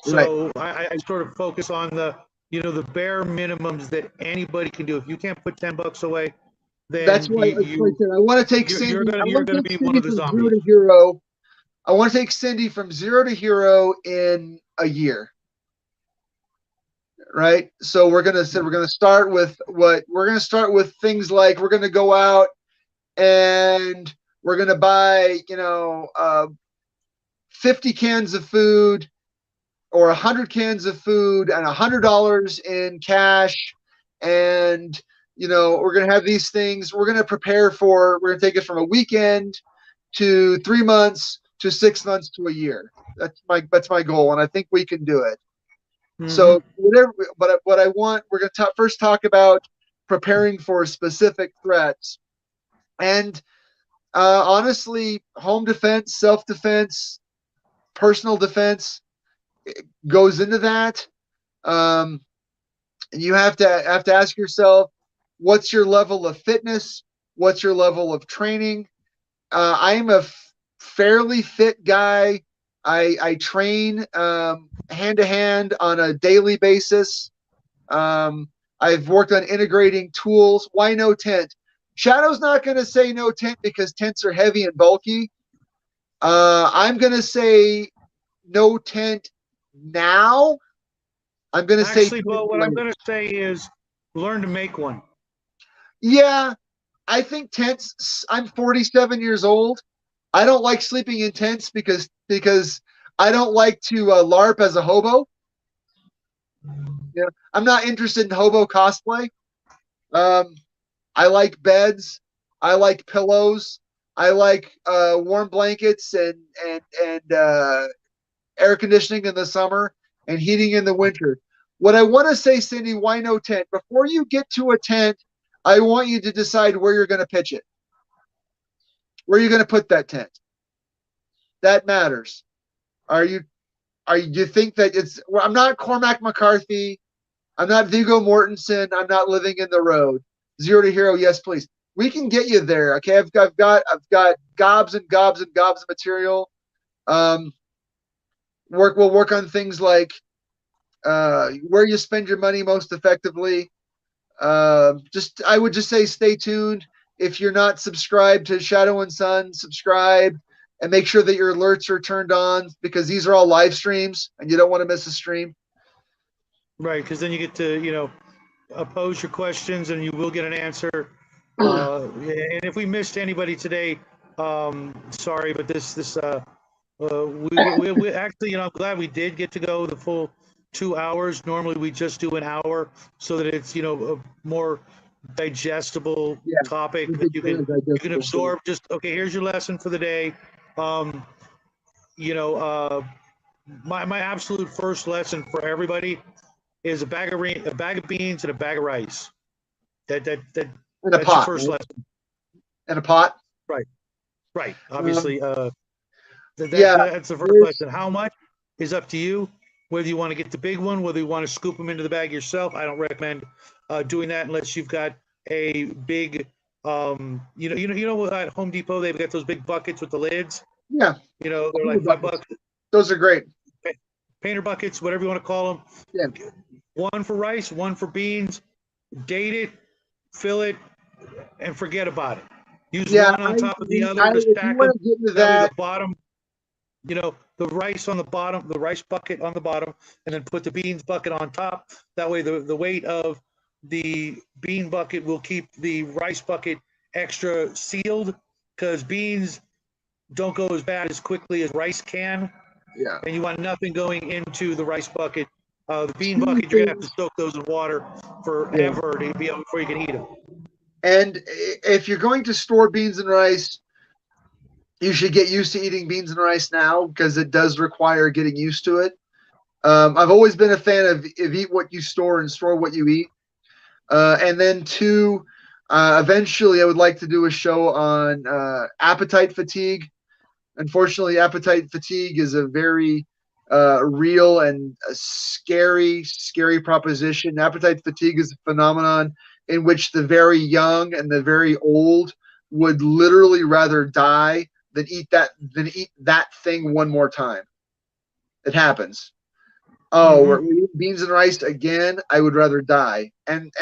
Right. So I sort of focus on the, you know, the bare minimums that anybody can do. If you can't put $10 away, That's then why, that's why I said I want to take Cindy. I you're want to gonna take be one Cindy of the from zero zombies. to hero. I want to take Cindy from zero to hero in a year. Right. So we're gonna start with things like we're gonna go out and we're gonna buy 50 cans of food or 100 cans of food and $100 in cash, and we're gonna have these things. We're gonna prepare for. We're gonna take it from a weekend to 3 months to 6 months to a year. That's my goal, and I think we can do it. Mm-hmm. So whatever, but what I want, we're going to first talk about preparing for specific threats, and honestly, home defense, self defense, personal defense goes into that. And you have to ask yourself, what's your level of fitness? What's your level of training? I'm a fairly fit guy. I train hand to hand on a daily basis. I've worked on integrating tools. Why no tent? Shadow's not going to say no tent because tents are heavy and bulky. I'm going to say no tent now. I'm going to say Actually, tent Bo, what I'm later. going to say is learn to make one. Yeah, I think tents. I'm 47 years old. I don't like sleeping in tents because I don't like to LARP as a hobo. I'm not interested in hobo cosplay. Um, I like beds. I like pillows. I like warm blankets and air conditioning in the summer and heating in the winter. What I want to say, Cindy, why no tent? Before you get to a tent, I want you to decide where you're going to pitch it. Where you're going to put that tent. That matters. Are you do you think that it's? Well, I'm not Cormac McCarthy. I'm not Viggo Mortensen. I'm not living in the road. Zero to hero, yes, please. we can get you there. Okay, I've got gobs and gobs and gobs of material. We'll work on things like where you spend your money most effectively. I would just say stay tuned. If you're not subscribed to Shadow and Sun, subscribe and make sure that your alerts are turned on, because these are all live streams and you don't want to miss a stream. Right, because then you get to pose your questions and you will get an answer. And if we missed anybody today, sorry, but we actually, I'm glad we did get to go the full 2 hours. Normally we just do an hour so that it's a more digestible topic that you can absorb. Just okay, here's your lesson for the day. My absolute first lesson for everybody is a bag of beans and a bag of rice. That's your first lesson. And a pot. Right. Obviously, that's the first lesson. How much is up to you. Whether you want to get the big one, whether you want to scoop them into the bag yourself, I don't recommend doing that unless you've got a big, at Home Depot they've got those big buckets with the lids. Yeah. They're like $5. Those are great. Painter buckets, whatever you want to call them. Yeah. One for rice, one for beans. Date it, fill it, and forget about it. Use one on top of the other to stack them. The bottom, the rice on the bottom, the rice bucket on the bottom, and then put the beans bucket on top. That way the weight of the bean bucket will keep the rice bucket extra sealed, because beans don't go as bad as quickly as rice can. Yeah. And you want nothing going into the rice bucket. The bean bucket, you're going to have to soak those in water forever to be able, before you can eat them. And if you're going to store beans and rice, you should get used to eating beans and rice now, because it does require getting used to it. I've always been a fan of eat what you store and store what you eat. And then two, eventually I would like to do a show on appetite fatigue. Unfortunately, appetite fatigue is a very real and a scary proposition. Appetite fatigue is a phenomenon in which the very young and the very old would literally rather die than eat that thing one more time. It happens. We're eating beans and rice again. I would rather die, and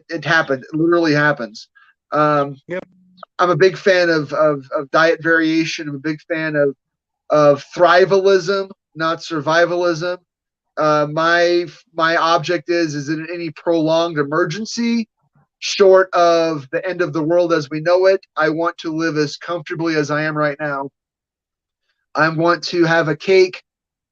it happened. It literally happens. Yep. I'm a big fan of diet variation. I'm a big fan of thrivalism, not survivalism. My object is in any prolonged emergency, short of the end of the world as we know it, I want to live as comfortably as I am right now. I want to have a cake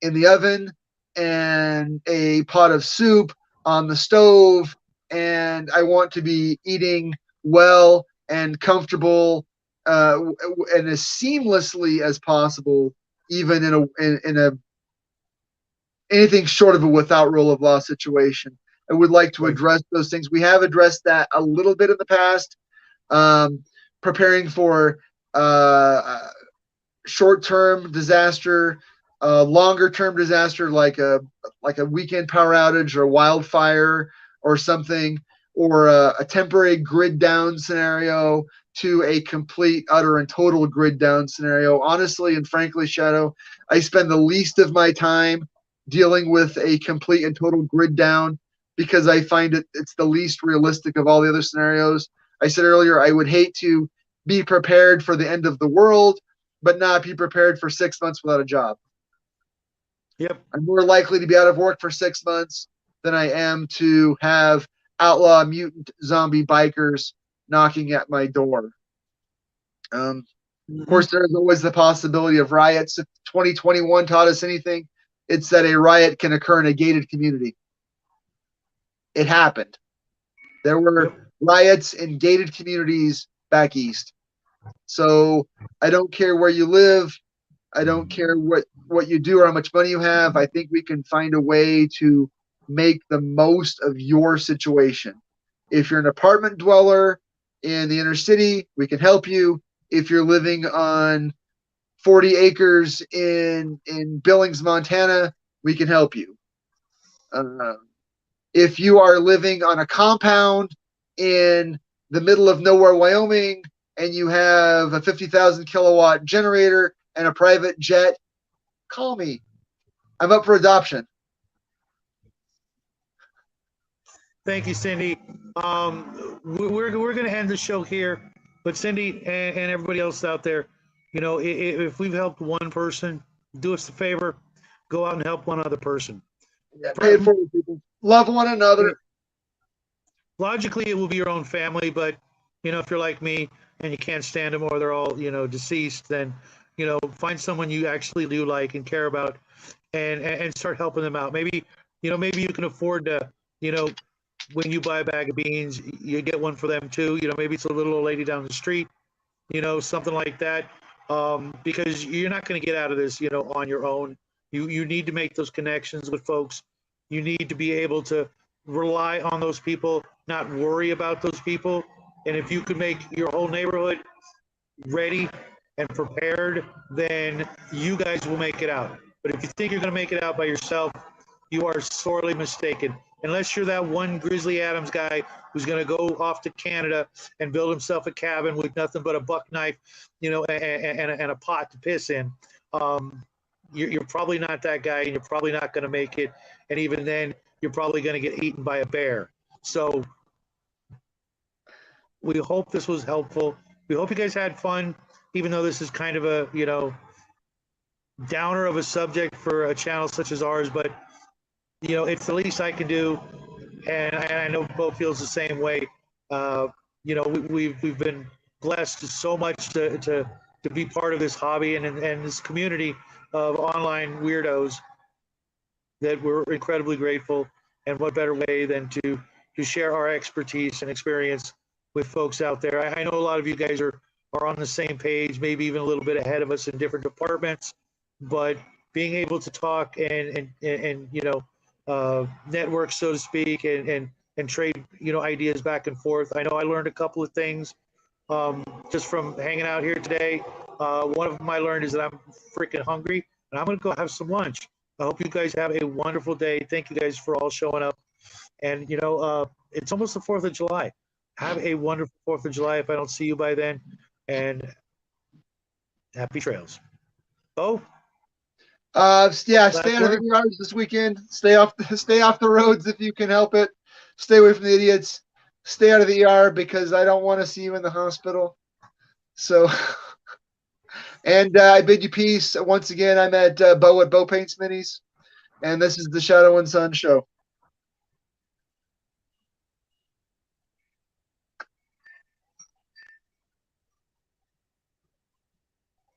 in the oven and a pot of soup on the stove, and I want to be eating well and comfortable and as seamlessly as possible, even in a anything short of a without rule of law situation. I would like to address those things. We have addressed that a little bit in the past, preparing for short-term disaster, longer-term disaster like a weekend power outage or a wildfire or something, or a temporary grid down scenario to a complete, utter, and total grid down scenario. Honestly and frankly, Shadow, I spend the least of my time dealing with a complete and total grid down, because I find it's the least realistic of all the other scenarios. I said earlier, I would hate to be prepared for the end of the world, but not be prepared for 6 months without a job. Yep. I'm more likely to be out of work for 6 months than I am to have outlaw mutant zombie bikers knocking at my door. Of course, there is always the possibility of riots. If 2021 taught us anything, it's that a riot can occur in a gated community. It happened. There were riots in gated communities back east. So I don't care where you live. I don't care what you do or how much money you have. I think we can find a way to make the most of your situation. If you're an apartment dweller in the inner city, we can help you. If you're living on 40 acres in Billings, Montana, we can help you. If you are living on a compound in the middle of nowhere, Wyoming, and you have a 50,000 kilowatt generator and a private jet, call me. I'm up for adoption. Thank you, Cindy. We're going to end the show here, but Cindy and everybody else out there, if we've helped one person, do us a favor, go out and help one other person. Yeah, pay it forward, people. Love one another. Logically, it will be your own family, but if you're like me and you can't stand them or they're all deceased, then find someone you actually do like and care about, and start helping them out. Maybe maybe you can afford to when you buy a bag of beans, you get one for them too. Maybe it's a little old lady down the street, something like that. Because you're not going to get out of this, on your own. You need to make those connections with folks. You need to be able to rely on those people, not worry about those people. And if you could make your whole neighborhood ready and prepared, then you guys will make it out. But if you think you're going to make it out by yourself, you are sorely mistaken. Unless you're that one Grizzly Adams guy who's going to go off to Canada and build himself a cabin with nothing but a buck knife, and a pot to piss in. You're probably not that guy, and you're probably not going to make it. And even then, you're probably going to get eaten by a bear. So we hope this was helpful. We hope you guys had fun, even though this is kind of a, downer of a subject for a channel such as ours. But, it's the least I can do. And I know Bo feels the same way. We've been blessed so much to be part of this hobby and this community of online weirdos that we're incredibly grateful. And what better way than to share our expertise and experience with folks out there. I know a lot of you guys are on the same page, maybe even a little bit ahead of us in different departments, but being able to talk and network, so to speak, and trade ideas back and forth. I know I learned a couple of things just from hanging out here today. One of them I learned is that I'm freaking hungry and I'm gonna go have some lunch. I hope you guys have a wonderful day. Thank you guys for all showing up. And it's almost the 4th of July. Have a wonderful 4th of July if I don't see you by then. And happy trails. Oh. Stay out of the yards this weekend. Stay off the roads if you can help it. Stay away from the idiots. Stay out of the ER because I don't want to see you in the hospital. So, and I bid you peace. Once again, I'm at Bo Paints Minis, and this is the Shadow and Sun Show.